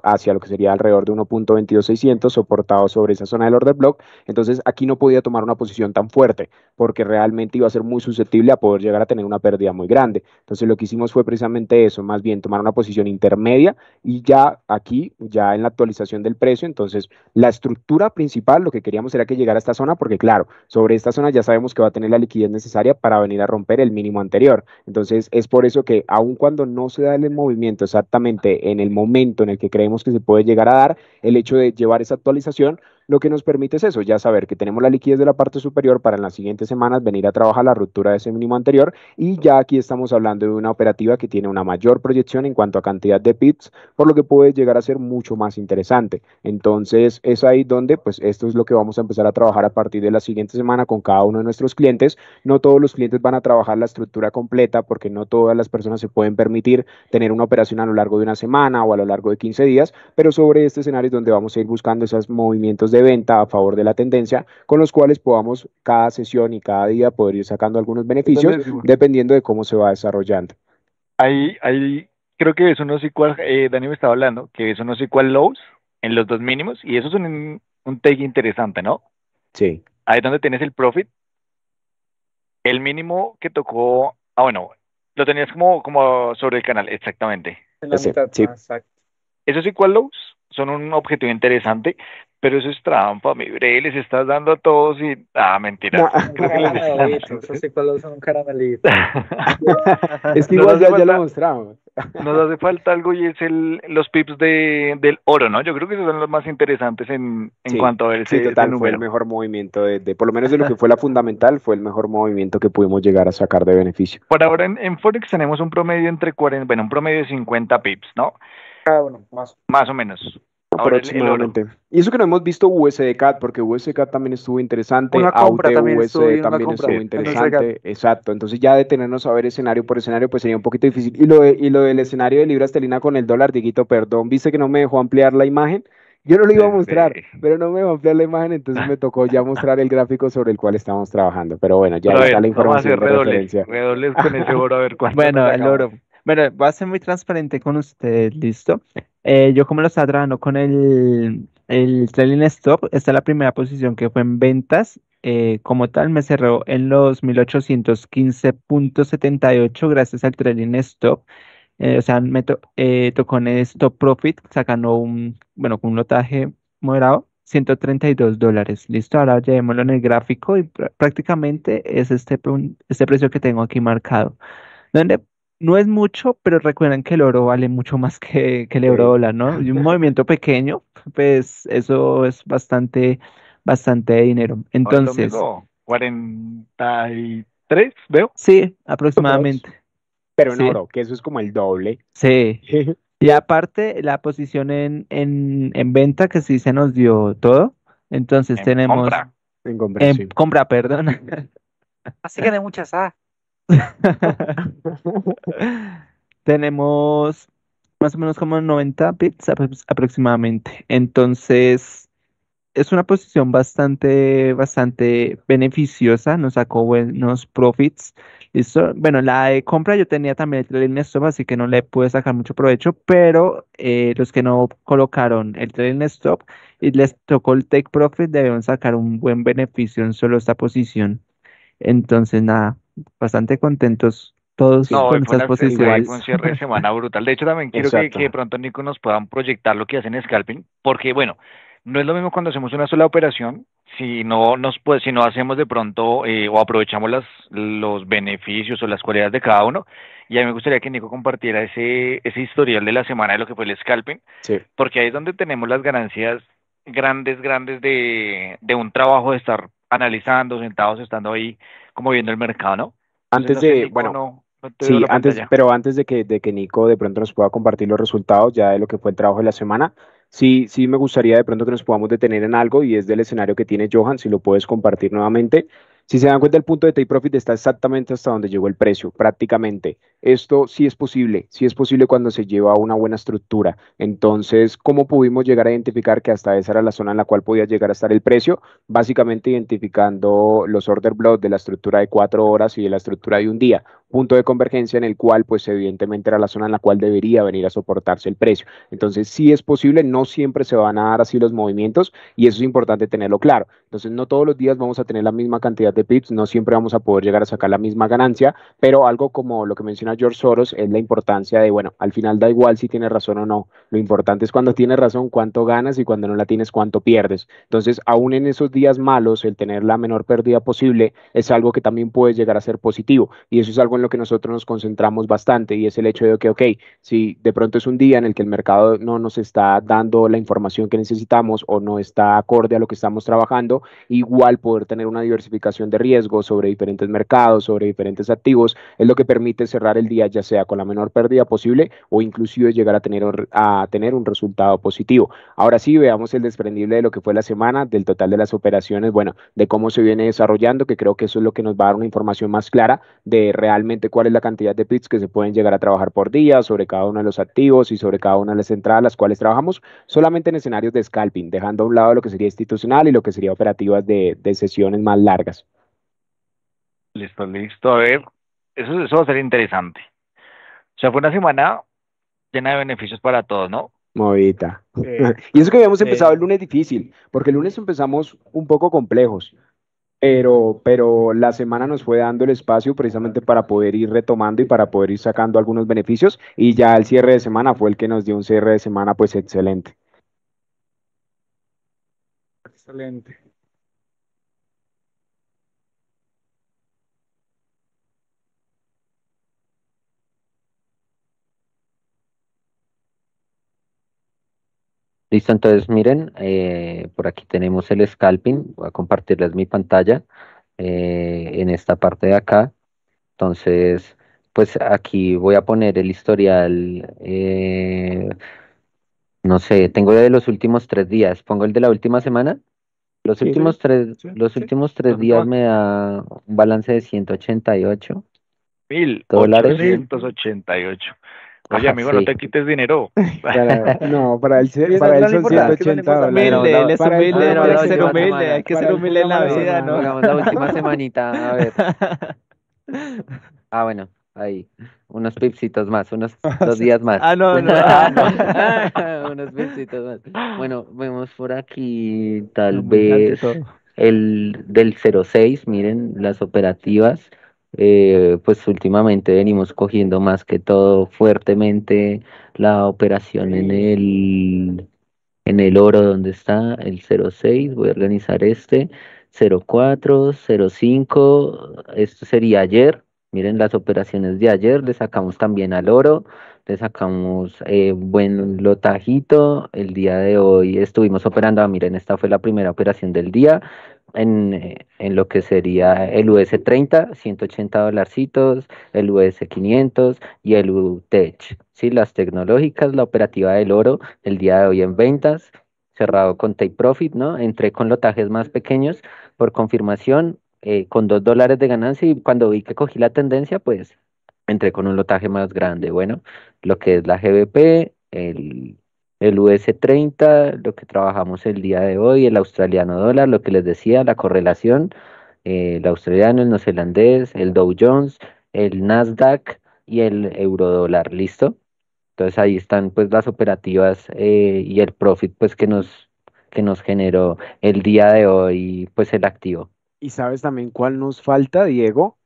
hacia lo que sería alrededor de 1.22600 soportado sobre esa zona del order block. Entonces, aquí no podía tomar una posición tan fuerte porque realmente iba a ser muy susceptible a poder llegar a tener una pérdida muy grande. Entonces lo que hicimos fue precisamente eso, más bien tomar una posición intermedia y ya aquí, ya en la actualización del precio, entonces la estructura principal, lo que queríamos era que llegara a esta zona porque claro, sobre esta zona ya sabemos que va a tener la liquidez necesaria para venir a romper el mínimo anterior. Entonces es por eso que aun cuando no se da el movimiento exactamente en el momento en el que creemos que se puede llegar a dar, el hecho de llevar esa actualización lo que nos permite es eso, ya saber que tenemos la liquidez de la parte superior para en las siguientes semanas venir a trabajar la ruptura de ese mínimo anterior y ya aquí estamos hablando de una operativa que tiene una mayor proyección en cuanto a cantidad de pips, por lo que puede llegar a ser mucho más interesante. Entonces es ahí donde pues esto es lo que vamos a empezar a trabajar a partir de la siguiente semana con cada uno de nuestros clientes. No todos los clientes van a trabajar la estructura completa porque no todas las personas se pueden permitir tener una operación a lo largo de una semana o a lo largo de 15 días, pero sobre este escenario es donde vamos a ir buscando esos movimientos de venta a favor de la tendencia, con los cuales podamos cada sesión y cada día poder ir sacando algunos beneficios dependiendo de cómo se va desarrollando. Ahí creo que eso no sé cuál, Dani me estaba hablando, que eso no sé cuál lows en los dos mínimos, y eso es un take interesante, ¿no? Sí. Ahí es donde tienes el profit, el mínimo que tocó, bueno, lo tenías como sobre el canal, exactamente. En la Ese, mitad, sí. exacto. Esos equal lows son un objetivo interesante, pero eso es trampa, mi bre, les estás dando a todos y... mentira. Un Creo que les caramelito, eso sí, cuál son un caramelito. Es que Nos igual hace ya lo falta, mostramos. nos hace falta algo y es los pips del oro, ¿no? Yo creo que esos son los más interesantes en Sí, cuanto a ver sí, ese total, fue el número. mejor movimiento por lo menos de lo que fue la fundamental, fue el mejor movimiento que pudimos llegar a sacar de beneficio. Por ahora en Forex tenemos un promedio entre 40, bueno, un promedio de 50 pips, ¿no? Cada uno, más. Más o menos. Ahora el oro. Aproximadamente. Y eso que no hemos visto USD-CAD, porque USD-CAD también estuvo interesante, Una compra también estuvo AUT-USD bien, una también compra. estuvo En ese acá. interesante, exacto. Entonces ya detenernos a ver escenario por escenario, pues sería un poquito difícil. Y lo del escenario de libra esterlina con el dólar, Dieguito, perdón, viste que no me dejó ampliar la imagen. Yo no lo iba a mostrar, pero no me dejó ampliar la imagen, entonces me tocó ya mostrar el gráfico sobre el cual estamos trabajando. Pero bueno, ya Pero a está ver, la vamos a hacer información de referencia. redobles con ese oro a ver cuánto nos Bueno, el sacamos. oro. Bueno, voy a ser muy transparente con ustedes, ¿listo? Yo como lo estaba trabajando con el trailing stop, esta es la primera posición que fue en ventas. Como tal, me cerró en los 1815.78 gracias al trailing stop. O sea, tocó en el stop profit, sacando bueno, con un lotaje moderado, $132. ¿Listo? Ahora llevémoslo en el gráfico y prácticamente es este precio que tengo aquí marcado. Donde no es mucho, pero recuerden que el oro vale mucho más que el euro Sí. dólar, ¿no? Y un movimiento pequeño, pues eso es bastante dinero. Lo Entonces, mismo, 43, veo. sí, Aprox. aproximadamente. pero en Sí. oro, que eso es como el doble. Sí. Y aparte, la posición en venta, que sí se nos dio todo. Entonces En tenemos compra. En en conversión. compra, perdón. Así que de muchas, Tenemos más o menos como 90 bits aproximadamente. Entonces, es una posición bastante beneficiosa, nos sacó buenos profits. Listo. Bueno, la de compra yo tenía también el trailing stop, así que no le pude sacar mucho provecho, pero los que no colocaron el trailing stop y les tocó el take profit debieron sacar un buen beneficio en solo esta posición. Entonces, nada, bastante contentos todos Sí, No, con hoy estas fue igual, un posiciones. cierre de semana brutal. De hecho, también quiero que de exacto. pronto Nico nos puedan proyectar lo que hacen en scalping, porque bueno, no es lo mismo cuando hacemos una sola operación, si no si no hacemos de pronto o aprovechamos los beneficios o las cualidades de cada uno. Y a mí me gustaría que Nico compartiera ese historial de la semana de lo que fue el scalping, Sí. porque ahí es donde tenemos las ganancias grandes de un trabajo de estar analizando, sentados, estando ahí, como viendo el mercado, ¿no? Entonces, Antes no sé, de, Nico, bueno, no te veo sí, la pantalla. pero antes de que Nico de pronto nos pueda compartir los resultados ya de lo que fue el trabajo de la semana, sí me gustaría de pronto que nos podamos detener en algo y es del escenario que tiene Johan, si lo puedes compartir nuevamente. Si se dan cuenta, el punto de take profit está exactamente hasta donde llegó el precio, prácticamente. Esto sí es posible cuando se lleva una buena estructura. Entonces, ¿cómo pudimos llegar a identificar que hasta esa era la zona en la cual podía llegar a estar el precio? Básicamente identificando los order blocks de la estructura de 4 horas y de la estructura de un día, punto de convergencia en el cual, pues evidentemente era la zona en la cual debería venir a soportarse el precio. Entonces, sí es posible, no siempre se van a dar así los movimientos y eso es importante tenerlo claro. Entonces, no todos los días vamos a tener la misma cantidad de pips, no siempre vamos a poder llegar a sacar la misma ganancia, pero algo como lo que menciona George Soros es la importancia de, bueno, al final da igual si tienes razón o no, lo importante es cuando tienes razón cuánto ganas y cuando no la tienes cuánto pierdes. Entonces, aún en esos días malos, el tener la menor pérdida posible es algo que también puede llegar a ser positivo y eso es algo en lo que nosotros nos concentramos bastante y es el hecho de que, ok, si de pronto es un día en el que el mercado no nos está dando la información que necesitamos o no está acorde a lo que estamos trabajando, igual poder tener una diversificación de riesgo sobre diferentes mercados, sobre diferentes activos, es lo que permite cerrar el día ya sea con la menor pérdida posible o inclusive llegar a tener un resultado positivo. Ahora sí, veamos el desprendible de lo que fue la semana, del total de las operaciones, bueno, de cómo se viene desarrollando, que creo que eso es lo que nos va a dar una información más clara de realmente cuál es la cantidad de bits que se pueden llegar a trabajar por día, sobre cada uno de los activos y sobre cada una de las entradas las cuales trabajamos solamente en escenarios de scalping, dejando a un lado lo que sería institucional y lo que sería operativas de sesiones más largas. Listo, listo. A ver, eso va a ser interesante. O sea, fue una semana llena de beneficios para todos, ¿no? Movita. Sí, Y eso que habíamos empezado el sí. lunes difícil, porque el lunes empezamos un poco complejos, pero la semana nos fue dando el espacio precisamente para poder ir retomando y para poder ir sacando algunos beneficios y ya el cierre de semana fue el que nos dio un cierre de semana pues excelente. Excelente. Listo, entonces miren, por aquí tenemos el scalping. Voy a compartirles mi pantalla en esta parte de acá. Entonces, pues aquí voy a poner el historial. No sé, tengo de los últimos 3 días. Pongo el de la última semana. Los Sí, Sí, últimos tres, sí, los sí. últimos tres Los últimos días me da un balance de 188 mil dólares. Sí. ochocientos ochenta y ocho. Oye, Ah, amigo, no sí. te quites dinero. No, Y eso para no él es lo son importante, Ya. que es lo 180 importante. dólares. Humilde, él es Para él fue Ah, humilde, una no, tiene mala la que ser última semana. humilde, hay semana. que Para ser él fue humilde una en la mala No, vida, ¿no? semana. hagamos la última semanita. A ver. Ah, bueno, ahí. Unos pipsitos más, unos 2 días más. Ah, no, no, ah, no. Unos pipsitos más. Bueno, vemos por aquí tal Humilde ante vez todo. el del 06. Miren las operativas. Pues últimamente venimos cogiendo más que todo fuertemente la operación en el oro donde está el 06. Voy a organizar este 04, 05. Esto sería ayer. Miren las operaciones de ayer. Le sacamos también al oro. Le sacamos buen lotajito. El día de hoy estuvimos operando. Miren, esta fue la primera operación del día. en lo que sería el US 30, $180, el US 500 y el UTech. Sí, las tecnológicas, la operativa del oro, el día de hoy en ventas, cerrado con take profit, ¿no? Entré con lotajes más pequeños por confirmación, con $2 de ganancia y cuando vi que cogí la tendencia, pues entré con un lotaje más grande. Bueno, lo que es la GBP, el US 30, lo que trabajamos el día de hoy, el australiano dólar, lo que les decía, la correlación, el australiano, el neozelandés, el Dow Jones, el Nasdaq y el euro dólar, ¿listo? Entonces ahí están pues las operativas, y el profit pues que nos generó el día de hoy pues el activo. ¿Y sabes también cuál nos falta, Diego?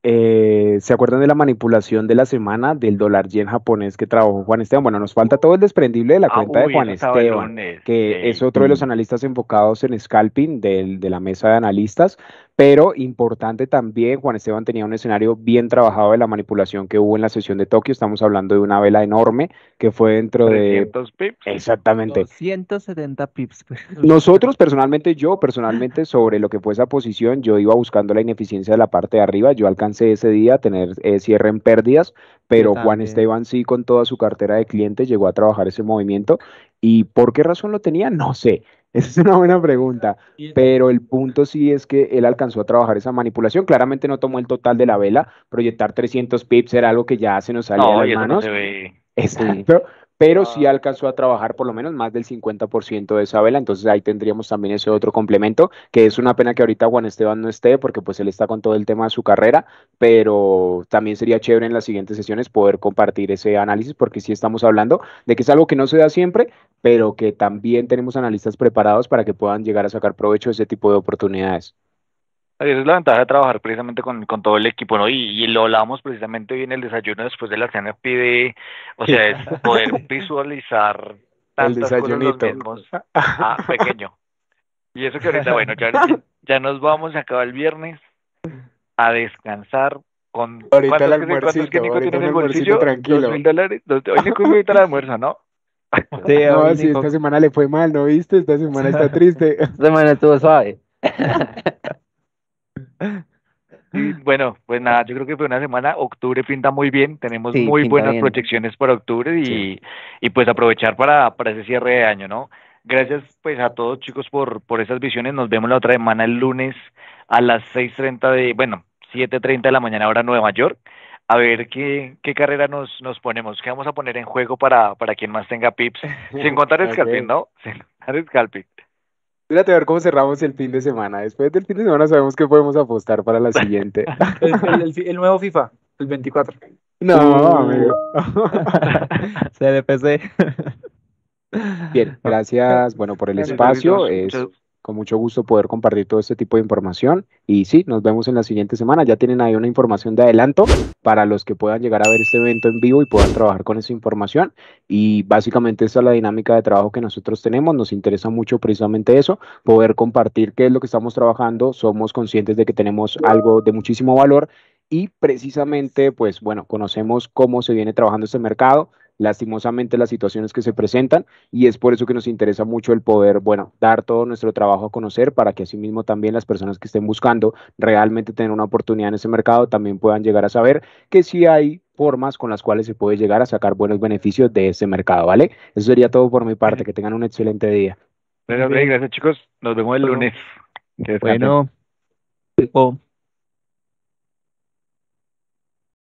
¿Se acuerdan de la manipulación de la semana del dólar yen japonés que trabajó Juan Esteban? Bueno, nos falta todo el desprendible de la cuenta de Uy, Juan eso estaba el Esteban, lunes. que es Sí. otro de los analistas enfocados en scalping de la mesa de analistas, pero importante también, Juan Esteban tenía un escenario bien trabajado de la manipulación que hubo en la sesión de Tokio. Estamos hablando de una vela enorme que fue dentro de... 300 pips. Exactamente. 270 pips. Pues. Nosotros personalmente, yo personalmente sobre lo que fue esa posición, yo iba buscando la ineficiencia de la parte de arriba, yo alcancé ese día a tener cierre en pérdidas, Yo pero Juan también. Esteban sí con toda su cartera de clientes llegó a trabajar ese movimiento y ¿por qué razón lo tenía? No sé, esa es una buena pregunta, pero el punto sí es que él alcanzó a trabajar esa manipulación, claramente no tomó el total de la vela, proyectar 300 pips era algo que ya se nos salía de No, las y eso no se manos. ve. Sí. Exacto, pero sí alcanzó a trabajar por lo menos más del 50% de esa vela, entonces ahí tendríamos también ese otro complemento, que es una pena que ahorita Juan Esteban no esté, porque pues él está con todo el tema de su carrera, pero también sería chévere en las siguientes sesiones poder compartir ese análisis, porque sí estamos hablando de que es algo que no se da siempre, pero que también tenemos analistas preparados para que puedan llegar a sacar provecho de ese tipo de oportunidades. Esa es la ventaja de trabajar precisamente con todo el equipo, ¿no? Y lo hablábamos precisamente hoy en el desayuno después de la cena, pide, o sea, es poder visualizar El tantas cosas los desayunito. mismos pequeño. Y eso que ahorita, bueno, ya nos vamos, se acaba el viernes, a descansar con, Ahorita el ¿cuántos que almuercito, Nico tiene ahorita en un el almuercito bolsillo? tranquilo. $2.000. Hoy Nico invita al almuerzo, ¿no? Sí, No, hoy si Nico. esta semana le fue mal, ¿no viste? Esta semana está triste. Esta semana estuvo suave. Y bueno, pues nada, yo creo que fue una semana, octubre pinta muy bien, tenemos Sí, muy pinta buenas bien. proyecciones para octubre Sí. y pues aprovechar para ese cierre de año, ¿no? Gracias pues a todos chicos por esas visiones, nos vemos la otra semana el lunes a las 6:30 bueno, 7:30 de la mañana hora Nueva York, a ver qué carrera nos ponemos, qué vamos a poner en juego para quien más tenga pips, sin contar scalping, Ok. ¿no? Sin contar scalping. Espérate a ver cómo cerramos el fin de semana. Después del fin de semana sabemos que podemos apostar para la siguiente. El nuevo FIFA, el 24. No, amigo. CDPC. Bien, gracias, bueno, por el Bueno, Listo, listo. espacio. Es con mucho gusto poder compartir todo este tipo de información. Y sí, nos vemos en la siguiente semana. Ya tienen ahí una información de adelanto para los que puedan llegar a ver este evento en vivo y puedan trabajar con esa información. Y básicamente esa es la dinámica de trabajo que nosotros tenemos. Nos interesa mucho precisamente eso, poder compartir qué es lo que estamos trabajando. Somos conscientes de que tenemos algo de muchísimo valor y precisamente, pues bueno, conocemos cómo se viene trabajando este mercado, lastimosamente las situaciones que se presentan y es por eso que nos interesa mucho el poder, bueno, dar todo nuestro trabajo a conocer para que asimismo también las personas que estén buscando realmente tener una oportunidad en ese mercado también puedan llegar a saber que sí hay formas con las cuales se puede llegar a sacar buenos beneficios de ese mercado, ¿vale? Eso sería todo por mi parte, que tengan un excelente día. Bueno, Bien. gracias chicos, nos vemos el lunes. Que descansen. Bueno, tipo.